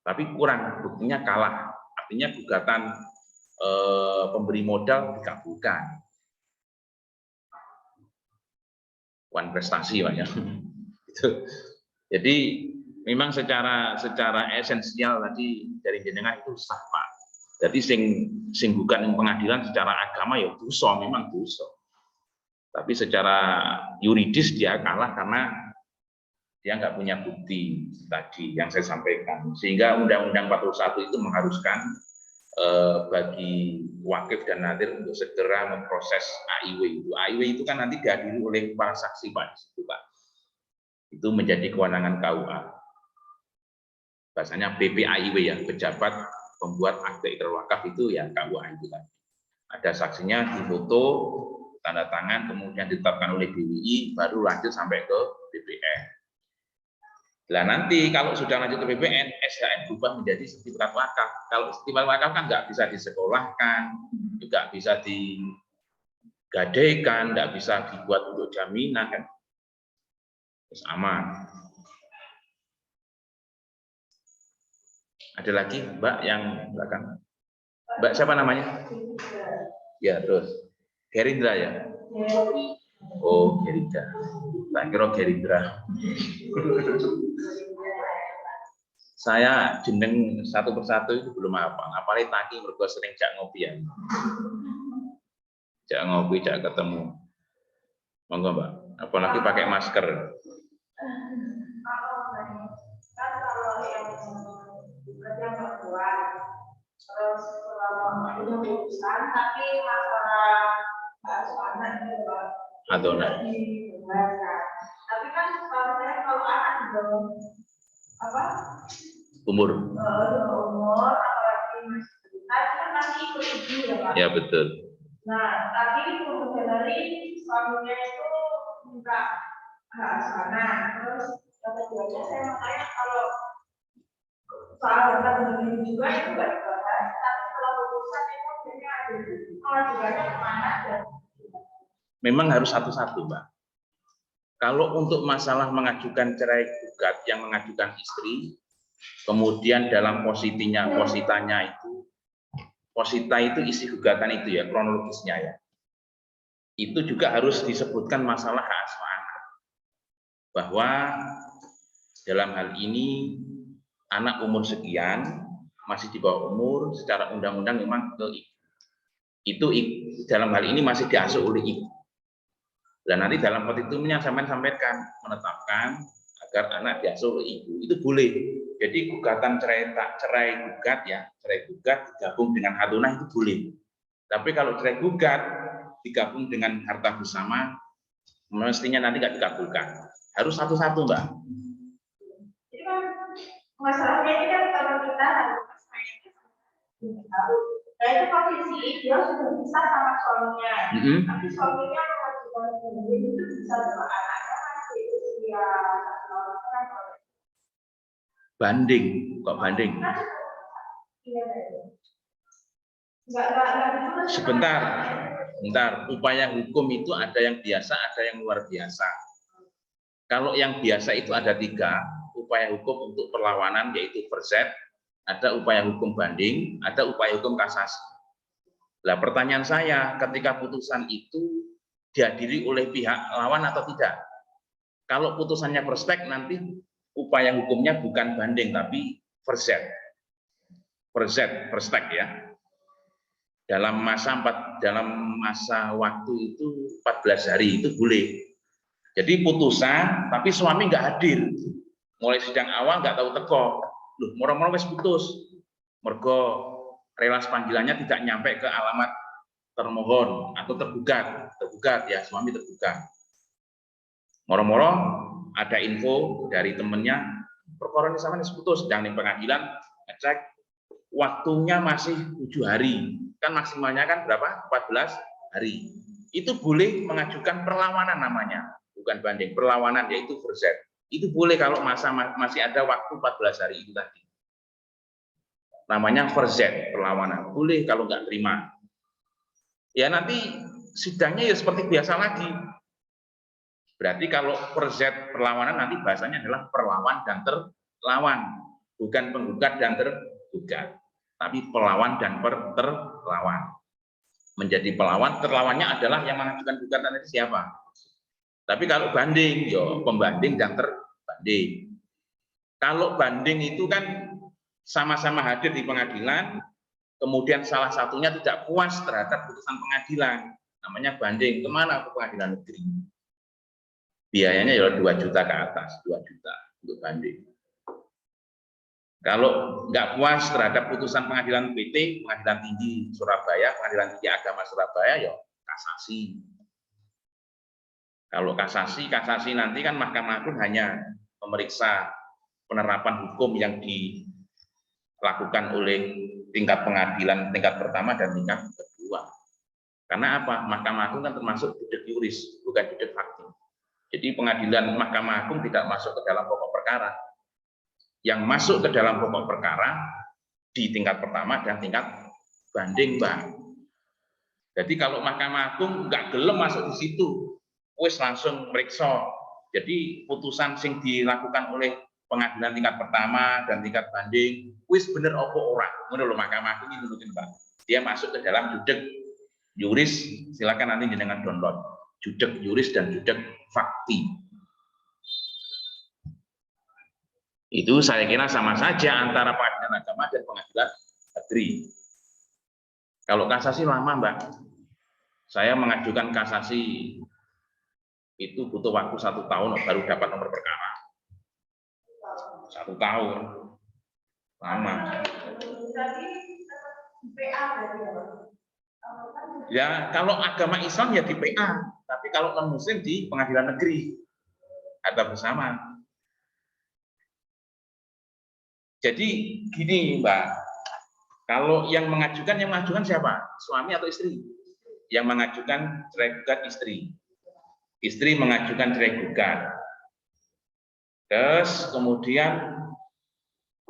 Tapi kurang, buktinya kalah. Artinya gugatan pemberi modal dikabulkan. Wan prestasi Pak ya. Jadi memang secara esensial tadi dari jenengan itu sah Pak. Jadi sing gugat pengadilan secara agama ya dosa, memang dosa. Tapi secara yuridis dia kalah karena dia nggak punya bukti tadi yang saya sampaikan. Sehingga Undang-Undang 41 itu mengharuskan bagi wakif dan nadir untuk segera memproses AIW itu. AIW itu kan nanti dihadiri oleh para saksi Pak di situ Pak. Itu menjadi kewenangan KUA. Bahasanya BPAIW ya, pejabat pembuat akte ikrar wakaf itu ya KUA itu kan. Ada saksinya difoto, tanda tangan, kemudian ditetapkan oleh BWI, baru lanjut sampai ke BPN. Nah nanti kalau sudah lanjut ke BPN, SHM berubah menjadi sertifikat wakaf. Kalau sertifikat wakaf kan nggak bisa disekolahkan, juga bisa digadaikan, nggak bisa dibuat untuk jaminan kan. Terus aman. Ada lagi Mbak yang belakang. Mbak siapa namanya? Ya terus. Gerindra ya? Oh Gerindra. Tak kira Gerindra. Saya jeneng satu persatu itu belum apa. Apalagi tadi mergo sering jak ngopi ya. Jak ngopi, jak ketemu. Monggo Mbak. Apalagi pakai masker. Terus itu memutuskan, tapi masalah anak itu Adonan. Tapi kan kalau anak belum apa Umur. umur apalagi masih ikut ibu ya Pak. Ya betul. Nah tapi kemudian dari suaminya itu minta hak sana, terus yang keduanya saya makanya kalau soal data begini juga itu nggak dibahas, tapi kalau putusan itu biasanya ada kalau juga kemana dan Memang harus satu-satu, Mbak. Kalau untuk masalah mengajukan cerai gugat yang mengajukan istri, kemudian dalam positanya itu, posita itu isi gugatan itu ya, kronologisnya ya. Itu juga harus disebutkan masalah hak asuh anak. Bahwa dalam hal ini anak umur sekian masih di bawah umur, secara undang-undang memang itu dalam hal ini masih diasuh oleh ibu. Dan nanti dalam petitumnya sampaikan menetapkan agar anak diasuh oleh ibu itu boleh. Jadi gugatan cerai gugat ya, cerai gugat digabung dengan hatunah itu boleh. Tapi kalau cerai gugat digabung dengan harta bersama, mestinya nanti nggak dikabulkan. Harus satu-satu, Mbak. Jadi kan masalahnya ini kan kalau kita harus tahu. Nah itu posisi dia sudah bisa sama suaminya, tapi suaminya mengajukan sendiri itu bisa dengan anaknya masih usia 1 tahun. Banding, kok banding? Sebentar. Upaya hukum itu ada yang biasa, ada yang luar biasa. Kalau yang biasa itu ada 3 upaya hukum untuk perlawanan, yaitu verset, ada upaya hukum banding, ada upaya hukum kasasi. Nah, pertanyaan saya, ketika putusan itu dihadiri oleh pihak lawan atau tidak? Kalau putusannya prospek, nanti upaya hukumnya bukan banding, tapi verzet, prospek ya. Dalam masa waktu itu 14 hari itu boleh. Jadi putusan, tapi suami nggak hadir. Mulai sidang awal nggak tahu teko. Loh, moro-moro wis putus. Mergo relas panggilannya tidak nyampe ke alamat termohon atau tergugat ya, suami tergugat. Moro-moro ada info dari temennya, perkara ini sama ini putus, sedang di pengadilan, ngecek waktunya masih 7 hari. Kan maksimalnya kan berapa? 14 hari. Itu boleh mengajukan perlawanan namanya, bukan banding, perlawanan yaitu verzet. Itu boleh kalau masih ada waktu 14 hari itu tadi. Namanya verzet, perlawanan. Boleh kalau nggak terima. Ya nanti sidangnya ya seperti biasa lagi. Berarti kalau verzet perlawanan nanti bahasanya adalah perlawan dan terlawan. Bukan penggugat dan tergugat. Tapi pelawan dan terlawan. Menjadi pelawan, terlawannya adalah yang mengajukan gugatan itu siapa? Tapi kalau banding, yo pembanding dan terbanding. Kalau banding itu kan sama-sama hadir di pengadilan, kemudian salah satunya tidak puas terhadap putusan pengadilan, namanya banding. Kemana? Ke pengadilan negeri. Biayanya ya 2 juta ke atas, 2 juta untuk banding. Kalau nggak puas terhadap putusan pengadilan PT, pengadilan tinggi Surabaya, pengadilan tinggi agama Surabaya, ya kasasi. Kalau kasasi nanti kan Mahkamah Agung hanya memeriksa penerapan hukum yang dilakukan oleh tingkat pengadilan tingkat pertama dan tingkat kedua. Karena apa? Mahkamah Agung kan termasuk judek juris, bukan judek hakim. Jadi pengadilan Mahkamah Agung tidak masuk ke dalam pokok perkara. Yang masuk ke dalam pokok perkara di tingkat pertama dan tingkat banding, Bang. Jadi kalau Mahkamah Agung nggak gelem masuk di situ, wis langsung meriksa. Jadi putusan sing dilakukan oleh pengadilan tingkat pertama dan tingkat banding, wis bener opo ora. Ngono lho Mahkamah Agung ini nurutin, Bang. Dia masuk ke dalam judek juris, silakan nanti jenengan download. Judek juris dan judek fakti. Itu saya kira sama saja antara pengadilan agama dan pengadilan negeri. Kalau kasasi lama, Mbak. Saya mengajukan kasasi itu butuh waktu 1 tahun baru dapat nomor perkara. 1 tahun. Lama. Ya, kalau agama Islam ya di PA, tapi kalau non-muslim di pengadilan negeri. Ada bersama. Jadi gini Mbak, kalau yang mengajukan siapa? Suami atau istri? Yang mengajukan cerai gugat istri. Istri mengajukan cerai gugat. Terus kemudian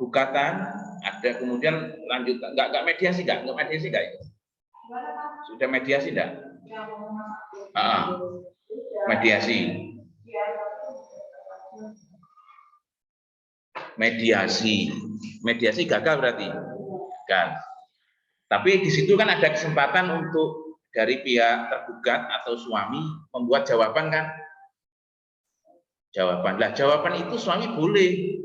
gugatan ada, kemudian lanjut nggak mediasi nggak sudah mediasi nggak? Mediasi gagal berarti kan. Tapi di situ kan ada kesempatan untuk dari pihak tergugat atau suami membuat jawaban kan. Jawaban itu suami boleh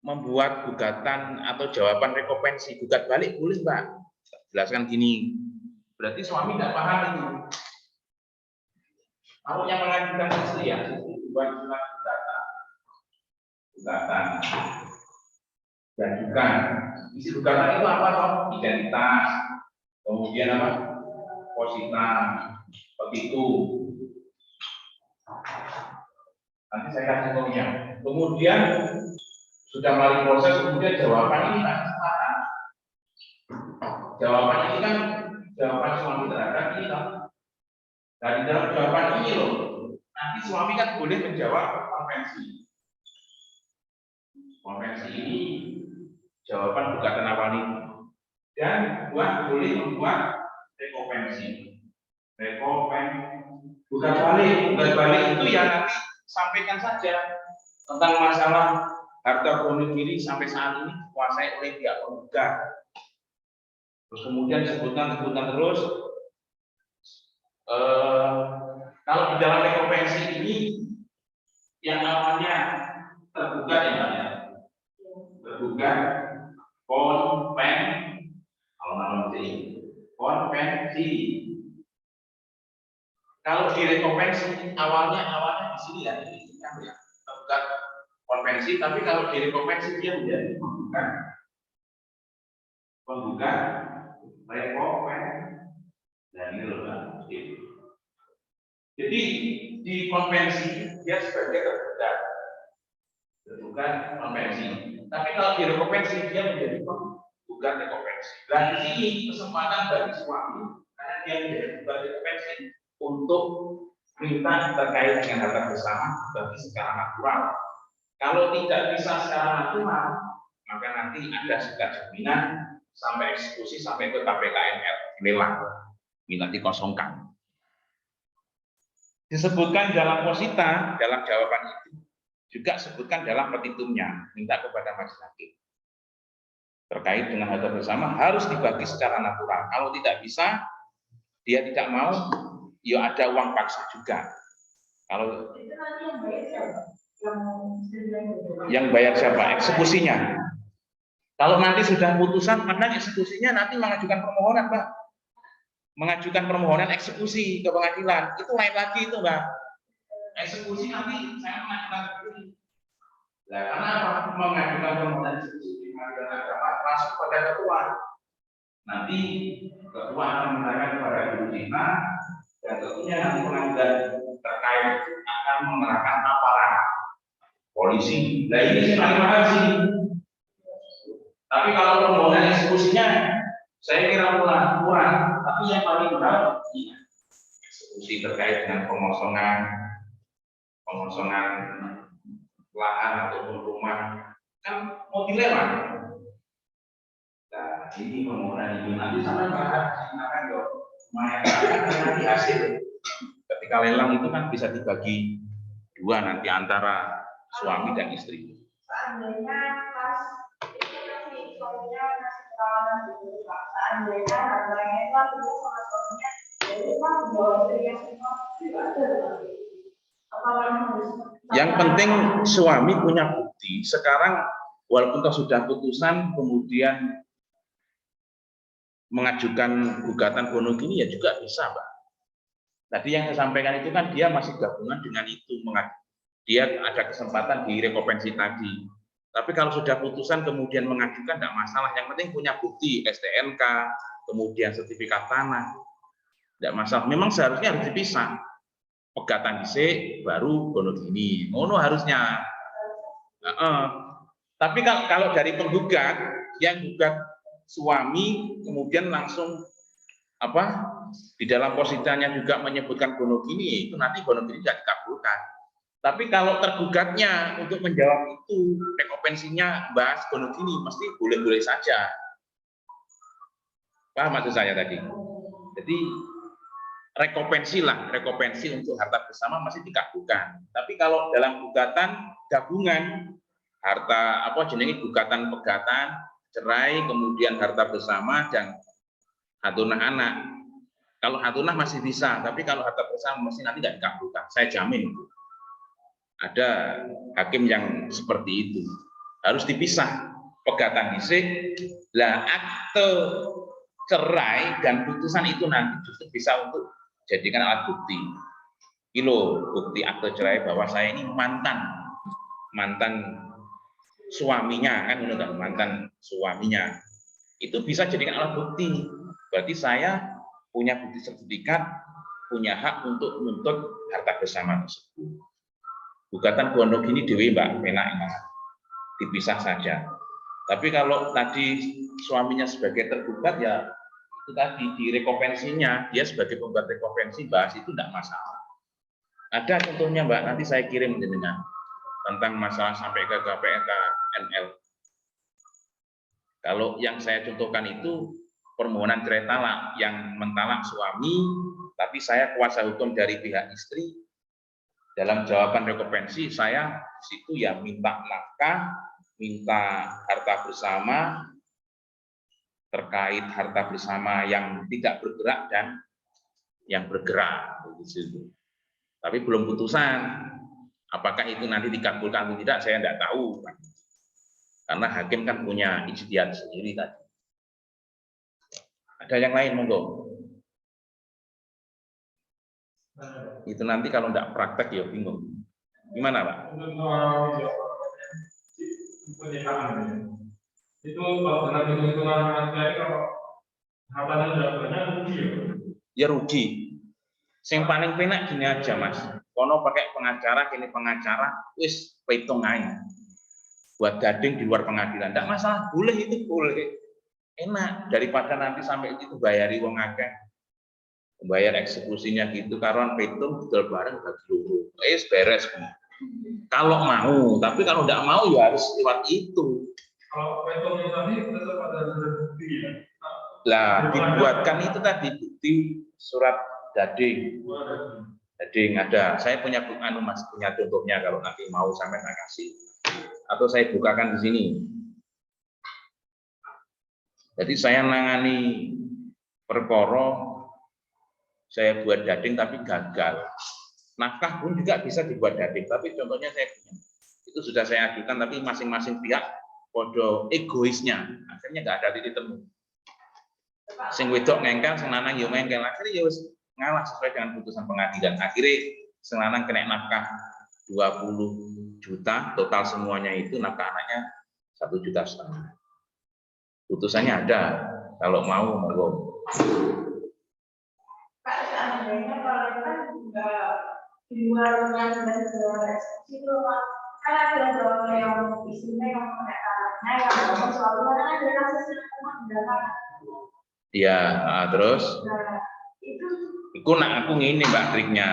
membuat gugatan atau jawaban rekopensi, gugat balik boleh, Mbak. Jelaskan gini. Berarti suami tidak paham itu. Kalau yang mengajukan istri ya, buat gugatan dan juga isi gugatan itu apa toh? Identitas, kemudian apa? Posita, begitu. Nanti saya kasih contohnya. Kemudian sudah melalui proses, kemudian jawaban ini tak kesempatan. Jawaban ini kan jawaban suami terhadap ini kan. Dari dalam jawaban ini loh, nanti suami kan boleh menjawab konvensi. Konvensi ini jawaban gugatan awal ini dan boleh membuat rekopensi. Gugat balik itu ya nanti sampaikan saja tentang masalah harta Wonogiri sampai saat ini dikuasai oleh pihak penggugat. Terus kemudian disebutkan terus, kalau di dalam rekompensi ini yang namanya tergugat ya Pak ya, tergugat konvensi. Kalau di rekompensi awalnya di sini ya, ini kan ya tergugat konvensi, tapi kalau di rekompensi dia menjadi penggugat rekompensi. Dan ini loh Pak. Jadi di konvensi dia sebagai tergugat konvensi. Tapi kalau di rekompensi dia menjadi penggugat rekompensi. Dan di sini kesempatan bagi suami karena dia menjadi penggugat rekompensi untuk minta terkait dengan harta bersama bagi secara natural. Kalau tidak bisa secara natural, maka nanti ada surat jaminan sampai eksekusi sampai ke KPKNR lelang, minta dikosongkan. Disebutkan dalam posita, dalam jawaban itu juga sebutkan dalam petitumnya, minta kepada majelis hakim terkait dengan harta bersama harus dibagi secara natural. Kalau tidak bisa, dia tidak mau, ya ada uang paksa juga. Kalau yang bayar siapa? Eksekusinya. Kalau nanti sudah putusan, padahal eksekusinya nanti mengajukan permohonan, Pak. Mengajukan permohonan eksekusi ke pengadilan. Itu lain lagi itu, Mbak. Eksekusi nanti saya mengajukan eksekusi. Nah, karena apa? Mengajukan permohonan eksekusi di pengadilan agama langsung pada ketua. Nanti ketua akan menyerahkan kepada guru kita dan tentunya nanti pengadilan terkait akan mengerahkan aparat polisi. Nah ini paling mahal sih. Tapi kalau permohonan eksekusinya saya kira murah, tapi yang paling mahal eksekusi terkait dengan pengosongan lahan ataupun rumah kan mau dilelang. Nah ini permohonan ini nanti sampai bahas akan nanti hasil. Ketika lelang itu kan bisa dibagi dua nanti antara suami dan istri. Seandainya pas itu masih suaminya masih perawanan dulu, seandainya harganya itu aku sama suaminya, jadi kan bawa istrinya semua tidak ada. Yang penting suami punya bukti. Sekarang walaupun sudah putusan, kemudian mengajukan gugatan Wonogiri ya juga bisa, Pak. Tadi yang saya sampaikan itu kan dia masih gabungan dengan itu, dia ada kesempatan di rekompensi tadi. Tapi kalau sudah putusan kemudian mengajukan tidak masalah. Yang penting punya bukti STNK, kemudian sertifikat tanah, tidak masalah. Memang seharusnya harus dipisah. Pegatan dhisik baru Wonogiri. Ngono harusnya. Tapi kalau dari penggugat yang gugat suami kemudian langsung di dalam positanya juga menyebutkan Wonogiri, itu nanti Wonogiri tidak dikabulkan. Tapi kalau tergugatnya untuk menjawab itu rekompensinya bahas Wonogiri, mesti boleh-boleh saja. Paham maksud saya tadi? Jadi rekompensi untuk harta bersama masih dikabulkan. Tapi kalau dalam gugatan gabungan harta gugatan pegatan, cerai, kemudian harta bersama dan hatunah anak. Kalau hatunah masih bisa, tapi kalau harta bersama mesti nanti tidak dikabulkan. Saya jamin itu. Ada hakim yang seperti itu. Harus dipisah. Pegatan dhisik, lah akte cerai dan putusan itu nanti justru bisa untuk jadikan alat bukti. Bukti akte cerai bahwa saya ini mantan suaminya kan, mantan suaminya. Itu bisa jadikan alat bukti. Berarti saya punya bukti sertifikat, punya hak untuk menuntut harta bersama tersebut. Gugatan Wonogiri dewi Mbak, penak dipisah saja. Tapi kalau tadi suaminya sebagai tergugat ya itu tadi di rekompensinya dia sebagai penggugat rekompensi bahas itu tidak masalah. Ada contohnya Mbak, nanti saya kirim dengan tentang masalah sampai ke KPKNR. Kalau yang saya contohkan itu permohonan cerai talak yang mentalak suami, tapi saya kuasa hukum dari pihak istri. Dalam jawaban rekompensi saya di situ ya minta nafkah minta harta bersama terkait harta bersama yang tidak bergerak dan yang bergerak. Begitu. Tapi belum putusan. Apakah itu nanti dikabulkan atau tidak, saya tidak tahu. Karena hakim kan punya ijtihad sendiri tadi. Ada yang lain, monggo. Itu nanti kalau tidak praktek ya bingung. Gimana, Pak? Itu kalau dengan hitung-hitungan materi, kalau hartanya tidak banyak rugi ya? Ya rugi. Yang paling penak gini aja, Mas. Kono pakai pengacara, kini pengacara, wis hitung aja. Buat gading di luar pengadilan, tidak masalah, boleh itu boleh. Enak daripada nanti sampai itu bayari wong akeh. Bayar eksekusinya gitu, karuan petung betul bareng bagi luruh. Beres. Kalau mau, tapi kalau tidak mau ya harus lewat itu. Kalau petungnya tadi tetap ada bukti ya? Lah, dibuatkan itu tadi bukti surat gading. Gading ada. Saya punya Mas, punya contohnya kalau nanti mau sampai tak kasih. Atau saya bukakan di sini. Jadi saya nangani perkara, saya buat gading tapi gagal. Nafkah pun juga bisa dibuat gading, tapi contohnya saya punya. Itu sudah saya ajukan, tapi masing-masing pihak podo egoisnya, akhirnya nggak ada titik temu. Sing wedok ngengkel, sing lanang yo ngengkel, akhirnya ya ngalah sesuai dengan putusan pengadilan. Akhirnya sing lanang kena nafkah 20 juta, total semuanya itu nafkah anaknya 1,5 juta. Putusannya ada, kalau mau monggo. Pak, seandainya kalau kan nggak di luar yang sudah eksekusi itu, Pak, kan ada beberapa yang isinya yang kena tangannya, yang ngomong soalnya kan ada kasus yang kena mendalam. Iya, terus? Nah, itu nak aku ngini Mbak triknya.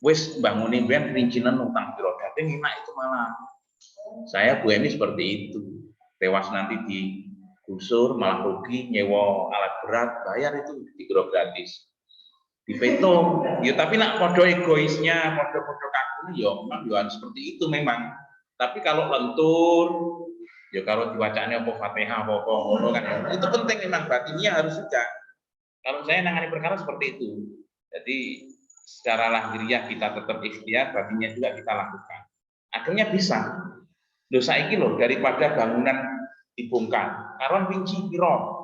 Wes bangunin ben rincinan utang piro gading enak itu malah. Saya Bu Emi seperti itu. Tewas nanti digusur malah rugi, nyewa alat berat, bayar itu dikira gratis. Dipetung. Ya tapi nak podo egoisnya, podo-podo kaku ya memang ya seperti itu memang. Tapi kalau lentur ya kalau dibacanya apa Fatihah apa ngono kan ya. Itu penting memang batinnya harus juga. Kalau saya nangani perkara seperti itu. Jadi secara lahiriah kita tetap ikhtiar, batinnya juga kita lakukan. Akhirnya bisa. Dosa iki loh daripada bangunan dibongkar. Karon winci piro?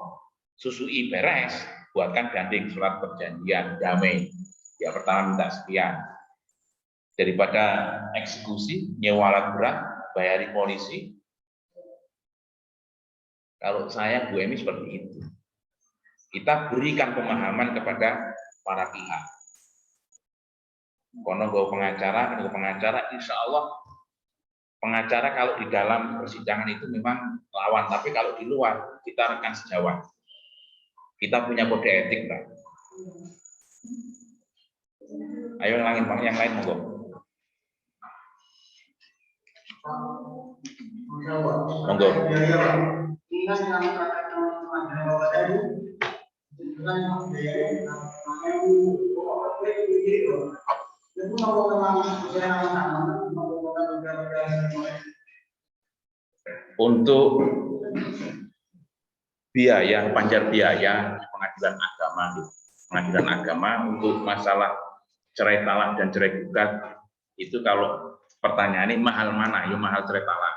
Susui beres, buatkan gandeng surat perjanjian damai. Ya pertama minta sekian. Daripada eksekusi, nyewa alat berat, bayari polisi. Kalau saya Bu Emi seperti itu. Kita berikan pemahaman kepada para pihak. Kono bawa pengacara, insya Allah pengacara kalau di dalam persidangan itu memang lawan, tapi kalau di luar kita rekan sejawat. Kita punya kode etik, Pak. Ayo yang lain monggo. Monggo. Untuk biaya, panjar biaya pengadilan agama untuk masalah cerai talak dan cerai gugat itu kalau pertanyaannya mahal mana? Ya mahal cerai talak.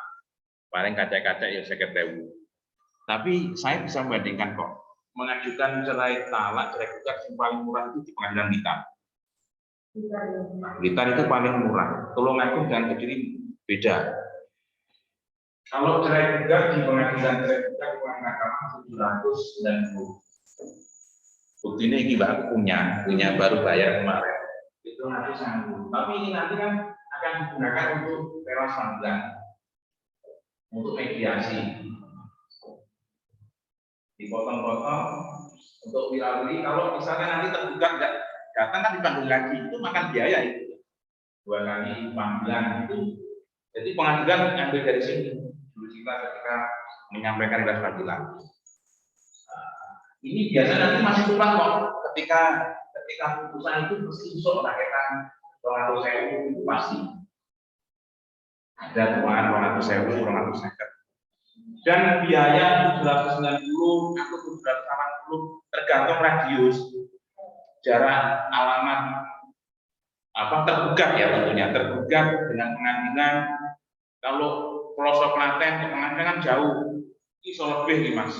Paling kaca-kaca ya 50.000. Tapi saya bisa membandingkan kok. Mengajukan cerai talak, cerai gugat yang paling murah itu di pengadilan Blitar. Blitar itu paling murah. Tulungagung dan Kediri beda. Kalau cerai gugat di pengadilan cerai gugat uang agama 790. Bukti ini Mbak punya baru bayar kemarin. Itu nanti sanggup. Tapi ini nanti kan akan digunakan untuk teras panggilan, untuk mediasi. Dipotong-potong untuk wirawiri. Kalau misalnya nanti tergugat nggak datang kan dipanggil lagi, itu makan biaya itu. 2 kali panggilan itu. Jadi pengadilan ambil dari sini. Dulu kita ketika menyampaikan teras panggilan. Ini biasanya nanti masih kurang kok. Ketika putusan itu mesti usuk rakyatan 200.000 itu pasti. Ada tuaan 200.000, 250. Dan biaya 790 atau 780 tergantung radius, jarak, alamat, tergugat ya tentunya, tergugat dengan pengadilan. Kalau pelosok Klaten ke pengadilan kan jauh, iso lebih nih Mas.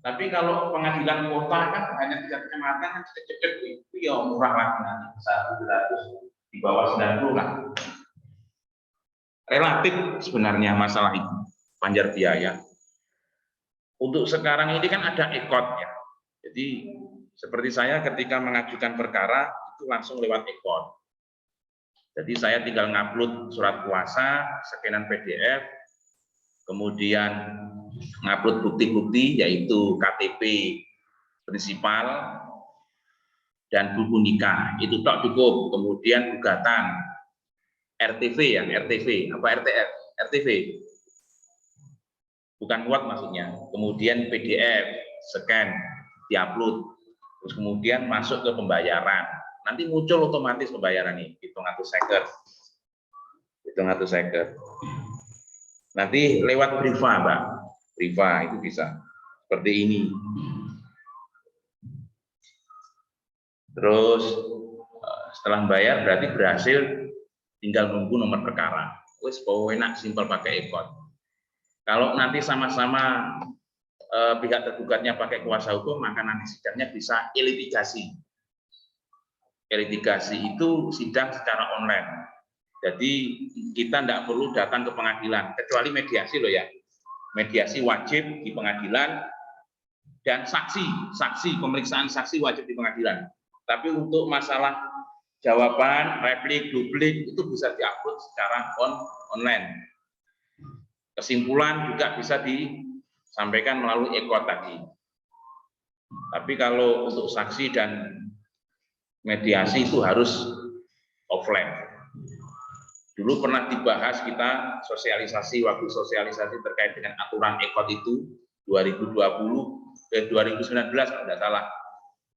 Tapi kalau pengadilan kota kan hanya 3 kecamatan kan cepet-cepet itu ya murah lagi nanti 1.200 di bawah 90 lah. Relatif sebenarnya masalah itu panjar biaya. Untuk sekarang ini kan ada ekotnya. Jadi seperti saya ketika mengajukan perkara itu langsung lewat ekot. Jadi saya tinggal ngupload surat kuasa, scanan PDF, kemudian ngupload bukti-bukti yaitu KTP prinsipal dan buku nikah. Itu tok cukup. Kemudian gugatan RTV ya, RTV apa RTF, RTV. Bukan kuat maksudnya. Kemudian PDF, scan, diupload. Terus kemudian masuk ke pembayaran. Nanti muncul otomatis pembayaran ini, hitung 150. Nanti lewat Briva, Mbak. Briva itu bisa seperti ini. Terus setelah bayar berarti berhasil, tinggal nunggu nomor perkara. Wes enak, simpel pakai ekot. Kalau nanti sama-sama pihak tergugatnya pakai kuasa hukum, maka nanti sidangnya bisa e-litigasi. E-litigasi itu sidang secara online. Jadi kita tidak perlu datang ke pengadilan, kecuali mediasi loh ya. Mediasi wajib di pengadilan dan saksi, pemeriksaan saksi wajib di pengadilan. Tapi untuk masalah jawaban, replik, duplik itu bisa diupload secara online. Kesimpulan juga bisa disampaikan melalui ekot tadi. Tapi kalau untuk saksi dan mediasi itu harus offline. Dulu pernah dibahas kita sosialisasi, waktu sosialisasi terkait dengan aturan ekot itu 2019 kalau tidak salah.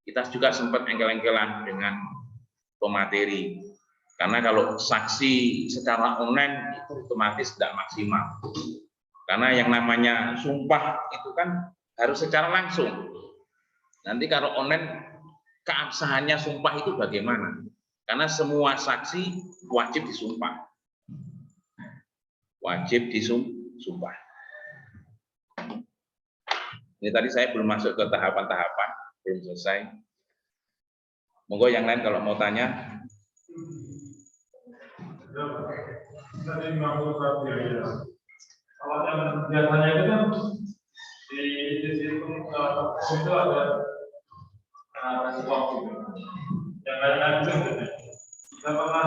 Kita juga sempat engkel-engkelan dengan pemateri. Karena kalau saksi secara online itu otomatis tidak maksimal. Karena yang namanya sumpah itu kan harus secara langsung. Nanti kalau online keabsahannya sumpah itu bagaimana? Karena semua saksi wajib disumpah. Wajib disumpah. Ini tadi saya belum masuk ke tahapan-tahapan, belum selesai. Monggo yang lain kalau mau tanya. Tadi mengatur biaya. Kalau yang biasanya itu kan di situ itu ada waktu. Yang lain-lain itu kita pernah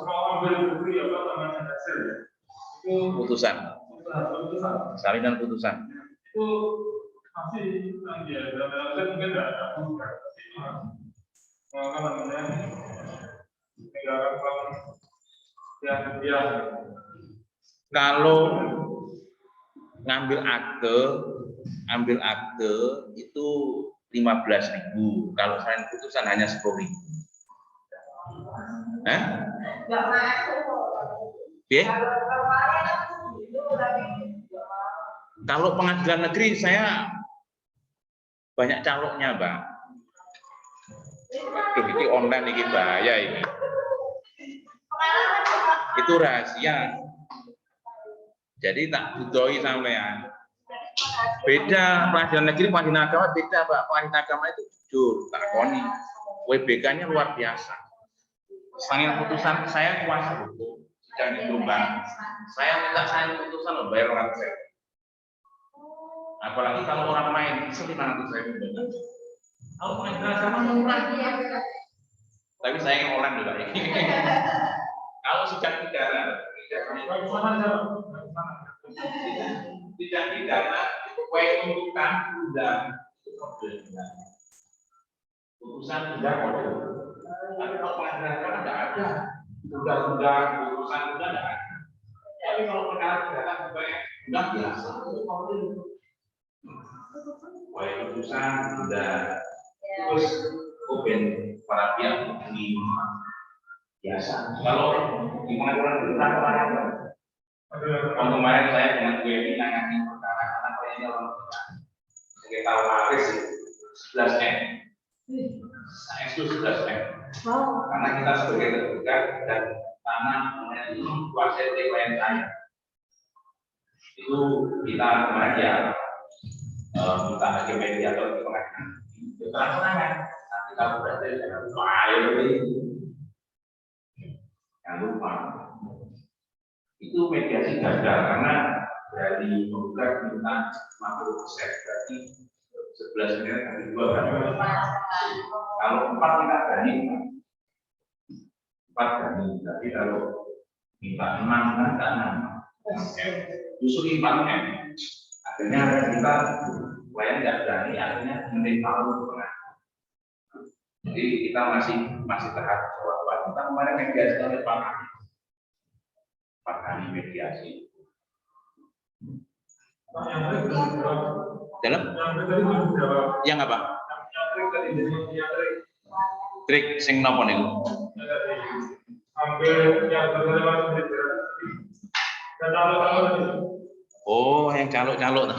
mau ambil bukti apa namanya hasil ya. Itu Putusan. Salinan putusan. Itu masih ya, dan mungkin tidak ada bukan. Apa namanya? Negara yang Kalau ambil akte itu 15.000. Kalau selain putusan hanya 10.000. Enggak masuk. Kalau pengadilan negeri saya banyak calonnya, Mbak. Aduh, ini online ini bahaya ini. Itu rahasia. Jadi tak budoi sampean. Beda pengadilan negeri, pengadilan agama beda, Pak. Pengadilan agama itu jujur, takoni. WBK-nya luar biasa. Selain putusan saya kuasa hukum, sidang di Jombang. Saya minta saya putusan loh, bayar 100.000. Apalagi kalau orang main, 500.000. Kalau pengadilan agama murah. Tapi saya yang online juga ini. Kalau sidang pidana, tidak pidana itu kue tuntutan sudah putusan sudah kode. Tapi kalau pengadilan agama tidak ada, sudah putusan sudah tidak ada. Tapi kalau perkara pidana sudah biasa. Kue putusan sudah terus open para pihak ini. biasa. Kalau di pengadilan berulang kemarin, kemarin saya dengan WNI nangani perkara karena kliennya orang tua. Sekitar Maret 11 M. Saya itu 11 M. Karena kita sebagai tergugat dan tanah itu kuasa klien saya. Itu kita kemarin ya minta hakim mediator di pengadilan. Terang-terangan. Nanti kalau berarti jangan lupa jangan lupa. Itu mediasi gagal karena dari penggugat minta 50%, berarti 11 miliar kali 2 berapa? Kalau 4 kita berani, 4 berani, tapi kalau minta 6 kan tak 6. Justru 4 M. Akhirnya kita klien nggak berani, akhirnya menerima pengadilan. Jadi kita masih tahap jawaban. Kita kemarin mediasi oleh Pak Kami. 4 kali mediasi. Dalam? Yang apa? Trik sing nopo niku? Oh, yang calok-calok.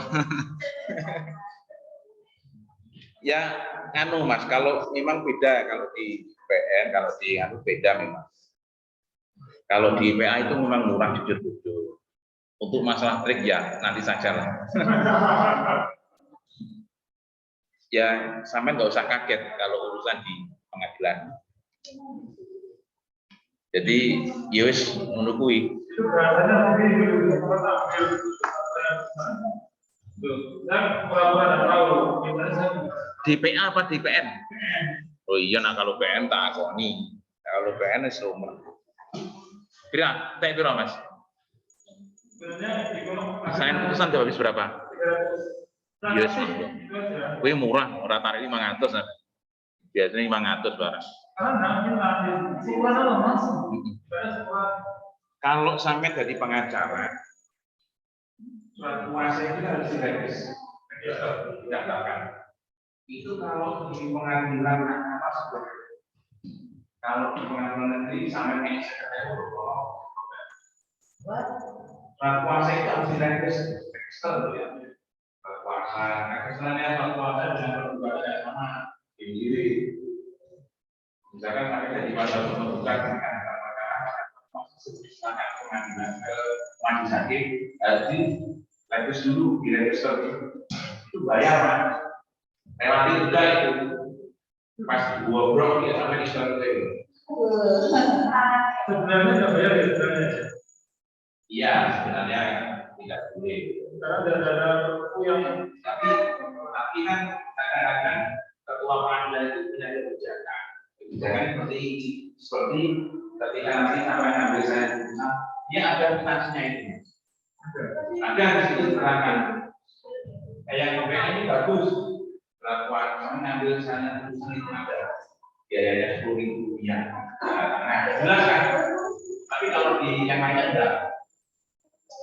Ya, anu Mas, kalau memang beda kalau di PN, kalau di anu beda memang. Kalau di PA itu memang murah jujur. Untuk masalah trik ya nanti saja lah. Ya sampai nggak usah kaget kalau urusan di pengadilan. Jadi yus menunggui. Di PA apa di PN? Oh iya, nah kalau PN tak akoni. Kalau PN itu umur. Kira, tak kira Mas. Saya putusan udah habis berapa? Yes, wih murah, tarik 500. Biasanya 500 barang. Kalau sampai dari pengacara, surat kuasa itu harus didaftarkan. Itu kalau di pengadilan agama sebenarnya. Kalau di pengadilan negeri sampai naik sekretariat surat kuasa itu harus diregister ya. Kuasa, kesannya surat kuasa dengan perbuatan yang sama sendiri. Misalkan sampai jadi pasal pembukaan dengan sangat pengadilan majelis hakim harus diregister dulu, diregister itu bayar Mas. Relatif juga itu pas goblok ya sampai diskon. Sebenarnya nggak bayar ya sebenarnya. Iya, sebenarnya tidak boleh. Karena ada yang tapi kan kadang-kadang ketua pengadilan itu punya kebijakan. Kebijakan seperti ketika nanti sampai ngambil saya putusan, dia ada kutasinya itu. Ada di situ terangkan. Kayak KPN ini bagus. Lakukan mengambil sana putusan itu ada biayanya 10.000 rupiah. Nah, jelas kan? Tapi kalau di yang lainnya enggak.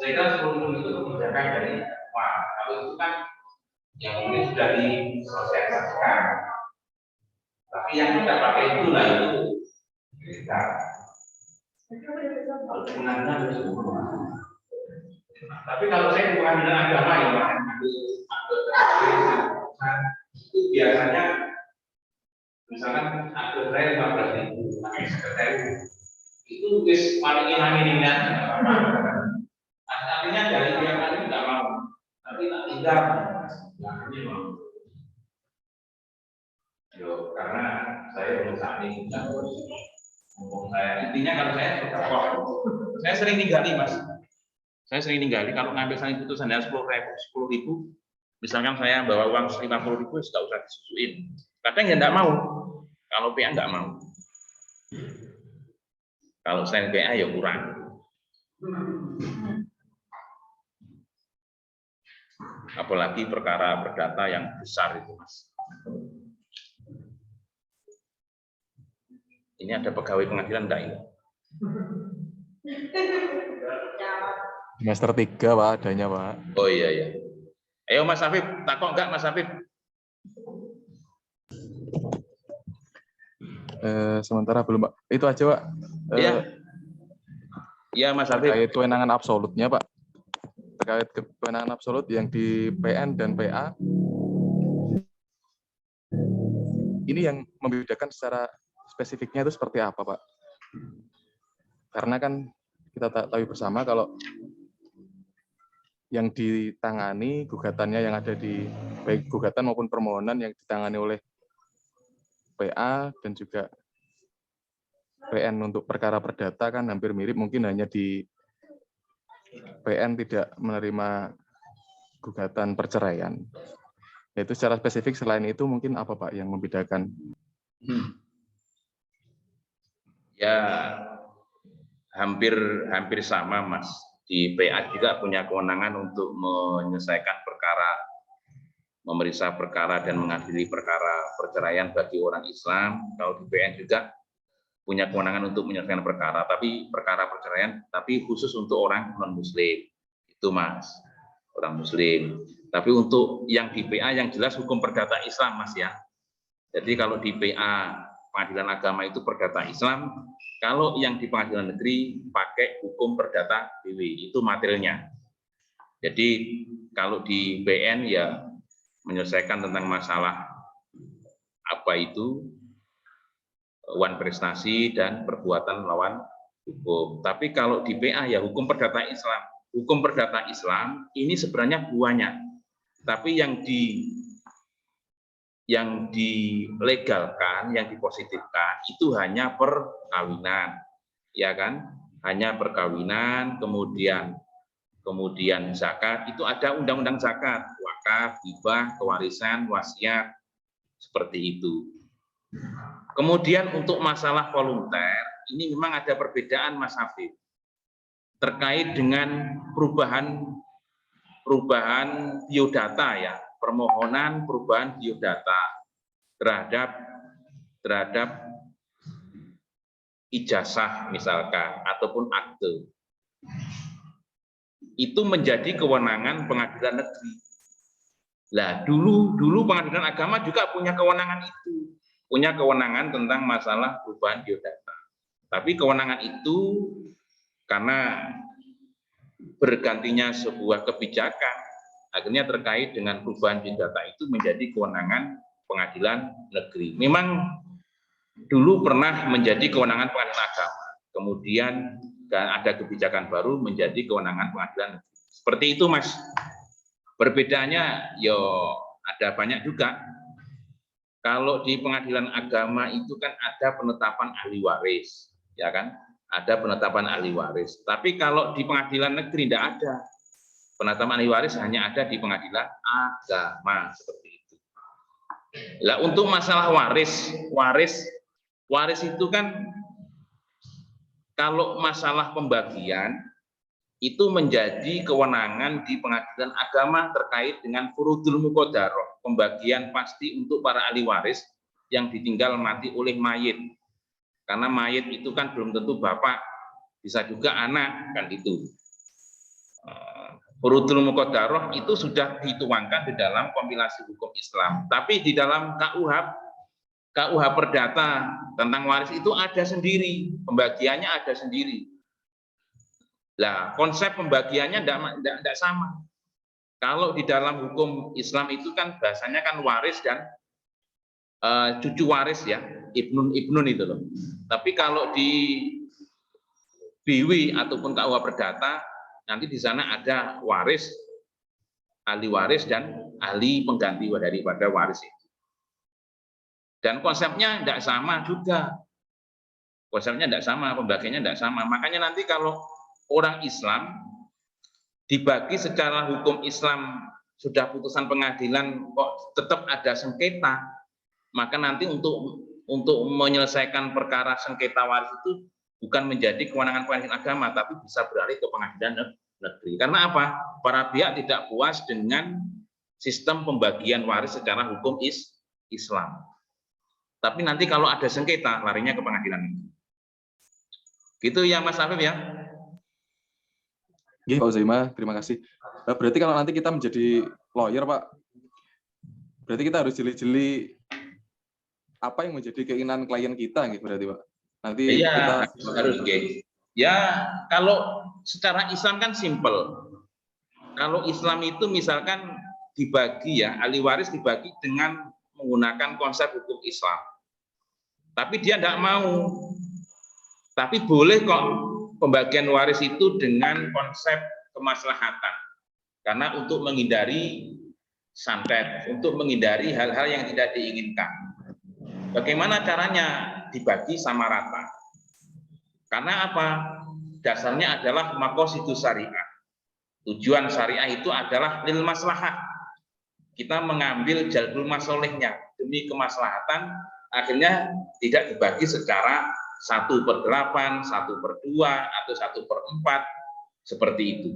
Saya kan 10.000 itu kebijakan dari wah, kalau itu kan yang mungkin sudah disosialisasikan. Tapi yang kita pakai itulah itu kita. Kalau pengadilan itu semua. Tapi kalau saya di pengadilan agama ya, itu biasanya misalkan akte saya 15.000, pakai sekretariat itu wis paling amininnya. Artinya dari pihak lain nggak mau, tapi tak tinggal, ini mau. Yo, karena saya belum saat ini intinya kalau saya sering ninggali Mas. Saya sering ninggali kalau ngambil saya putusannya 10.000, misalkan saya bawa uang 50.000, nggak usah disusuin. Kadang ya nggak mau. Kalau PA nggak mau. Kalau saya PA ya kurang. Apalagi perkara perdata yang besar itu Mas. Ini ada pegawai pengadilan enggak ini? Semester 3 Pak adanya Pak. Oh iya iya. Ayo Mas Afif, takut enggak Mas Afif? Sementara belum Pak. Itu aja Pak. Ya, ya Mas Habib. Terkait kewenangan absolutnya, Pak. Terkait kewenangan absolut yang di PN dan PA, ini yang membedakan secara spesifiknya itu seperti apa, Pak? Karena kan kita tahu bersama kalau yang ditangani gugatannya yang ada di baik gugatan maupun permohonan yang ditangani oleh PA dan juga PN untuk perkara perdata kan hampir mirip, mungkin hanya di PN tidak menerima gugatan perceraian. Itu secara spesifik selain itu mungkin apa Pak yang membedakan? Ya hampir sama Mas. Di PA juga punya kewenangan untuk menyelesaikan perkara, memeriksa perkara dan mengadili perkara perceraian bagi orang Islam. Kalau di PN juga punya kewenangan untuk menyelesaikan perkara, tapi perkara perceraian, tapi khusus untuk orang non-Muslim. Itu Mas, orang Muslim. Tapi untuk yang di PA yang jelas hukum perdata Islam Mas ya. Jadi kalau di PA pengadilan agama itu perdata Islam, kalau yang di pengadilan negeri pakai hukum perdata BW, itu materialnya. Jadi kalau di PN ya menyelesaikan tentang masalah apa itu wan prestasi dan perbuatan melawan hukum. Tapi kalau di PA ya hukum perdata Islam. Hukum perdata Islam ini sebenarnya buahnya. Tapi yang dilegalkan, yang dipositifkan itu hanya perkawinan, ya kan? Hanya perkawinan, kemudian zakat, itu ada undang-undang zakat, wakaf, hibah, kewarisan, wasiat, seperti itu. Kemudian untuk masalah volunter, ini memang ada perbedaan Mas Hafid, terkait dengan perubahan biodata ya, permohonan perubahan biodata terhadap ijazah misalkan ataupun akte. Itu menjadi kewenangan pengadilan negeri. Lah dulu pengadilan agama juga punya kewenangan itu, punya kewenangan tentang masalah perubahan biodata. Tapi kewenangan itu karena bergantinya sebuah kebijakan, akhirnya terkait dengan perubahan biodata itu menjadi kewenangan pengadilan negeri. Memang dulu pernah menjadi kewenangan pengadilan agama, kemudian ada kebijakan baru menjadi kewenangan pengadilan negeri. Seperti itu Mas. Perbedaannya yo ada banyak juga. Kalau di pengadilan agama itu kan ada penetapan ahli waris, ya kan? Ada penetapan ahli waris. Tapi kalau di pengadilan negeri tidak ada. Penetapan ahli waris hanya ada di pengadilan agama, seperti itu. Lah untuk masalah waris itu kan kalau masalah pembagian itu menjadi kewenangan di pengadilan agama terkait dengan furudul muqaddarah, pembagian pasti untuk para ahli waris yang ditinggal mati oleh mayit. Karena mayit itu kan belum tentu bapak, bisa juga anak, kan itu. Furudul muqaddarah itu sudah dituangkan di dalam kompilasi hukum Islam. Tapi di dalam KUH Perdata tentang waris itu ada sendiri, pembagiannya ada sendiri. Lah konsep pembagiannya tidak sama. Kalau di dalam hukum Islam itu kan bahasanya kan waris dan cucu waris ya, ibnun itu loh. Tapi kalau di BW ataupun KUH Perdata nanti di sana ada waris, ahli waris dan ahli pengganti daripada waris itu. Dan konsepnya tidak sama juga. Konsepnya tidak sama, pembagiannya tidak sama. Makanya nanti kalau orang Islam dibagi secara hukum Islam sudah putusan pengadilan kok tetap ada sengketa, maka nanti untuk menyelesaikan perkara sengketa waris itu bukan menjadi kewenangan pengadilan agama, tapi bisa beralih ke pengadilan negeri. Karena apa? Para pihak tidak puas dengan sistem pembagian waris secara hukum Islam. Tapi nanti kalau ada sengketa, larinya ke pengadilan negeri. Gitu ya Mas Afif ya. Iya Pak Uzaima, terima kasih. Berarti kalau nanti kita menjadi lawyer Pak, berarti kita harus jeli-jeli apa yang menjadi keinginan klien kita gitu berarti Pak. Nanti Iya, kita harus gay. Ya, kalau secara Islam kan simple. Kalau Islam itu misalkan dibagi ya, ahli waris dibagi dengan menggunakan konsep hukum Islam. Tapi dia tidak mau. Tapi boleh kok pembagian waris itu dengan konsep kemaslahatan. Karena untuk menghindari santet, untuk menghindari hal-hal yang tidak diinginkan. Bagaimana caranya? Dibagi sama rata. Karena apa? Dasarnya adalah maqasidus syariah. Tujuan syariah itu adalah lil maslahah. Kita mengambil jalbul masolehnya demi kemaslahatan, akhirnya tidak dibagi secara 1/8, 1/2, atau 1/4 seperti itu.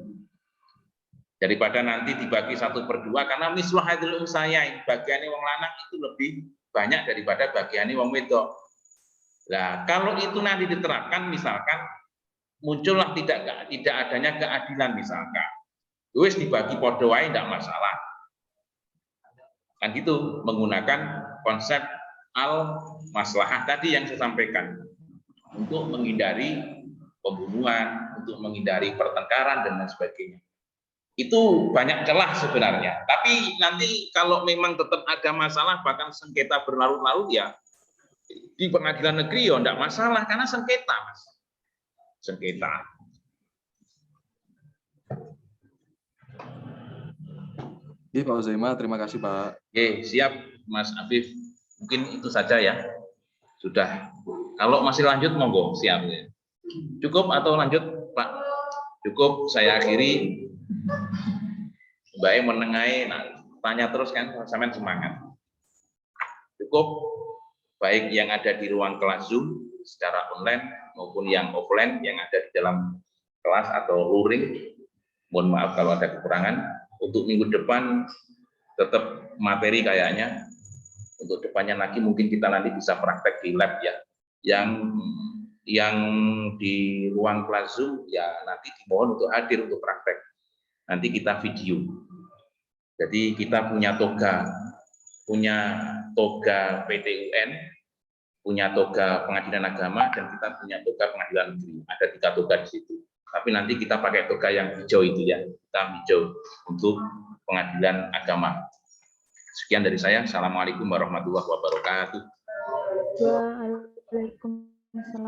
Daripada nanti dibagi 1/2, karena mislahadil unsayain, bagiannya wong lanang itu lebih banyak daripada bagiannya wong wedok. Nah, kalau itu nanti diterapkan, misalkan muncullah tidak adanya keadilan, misalkan wis dibagi podo wae tidak masalah, kan gitu, menggunakan konsep al maslahah tadi yang saya sampaikan, untuk menghindari pembunuhan, untuk menghindari pertengkaran dan lain sebagainya. Itu banyak celah sebenarnya, tapi nanti kalau memang tetap ada masalah, bahkan sengketa berlarut-larut, ya di pengadilan negeri ya enggak masalah, karena sengketa, Mas. Sengketa. Oke, Pak Uzaima, terima kasih Pak. Oke, siap Mas Afif. Mungkin itu saja ya. Sudah. Kalau masih lanjut, monggo, siap. Cukup atau lanjut, Pak? Cukup, saya akhiri. Mbak menengahi, nah, tanya terus kan, sampai semangat. Cukup, baik yang ada di ruang kelas Zoom secara online maupun yang offline yang ada di dalam kelas atau luring. Mohon maaf kalau ada kekurangan. Untuk minggu depan tetap materi kayaknya. Untuk depannya lagi mungkin kita nanti bisa praktek di lab ya. Yang di ruang kelas Zoom ya nanti dimohon untuk hadir untuk praktek. Nanti kita video. Jadi kita punya toga PTUN, punya toga pengadilan agama, dan kita punya toga pengadilan negeri. Ada 3 toga di situ. Tapi nanti kita pakai toga yang hijau itu ya, hitam hijau untuk pengadilan agama. Sekian dari saya. Assalamualaikum warahmatullahi wabarakatuh. Waalaikumsalam.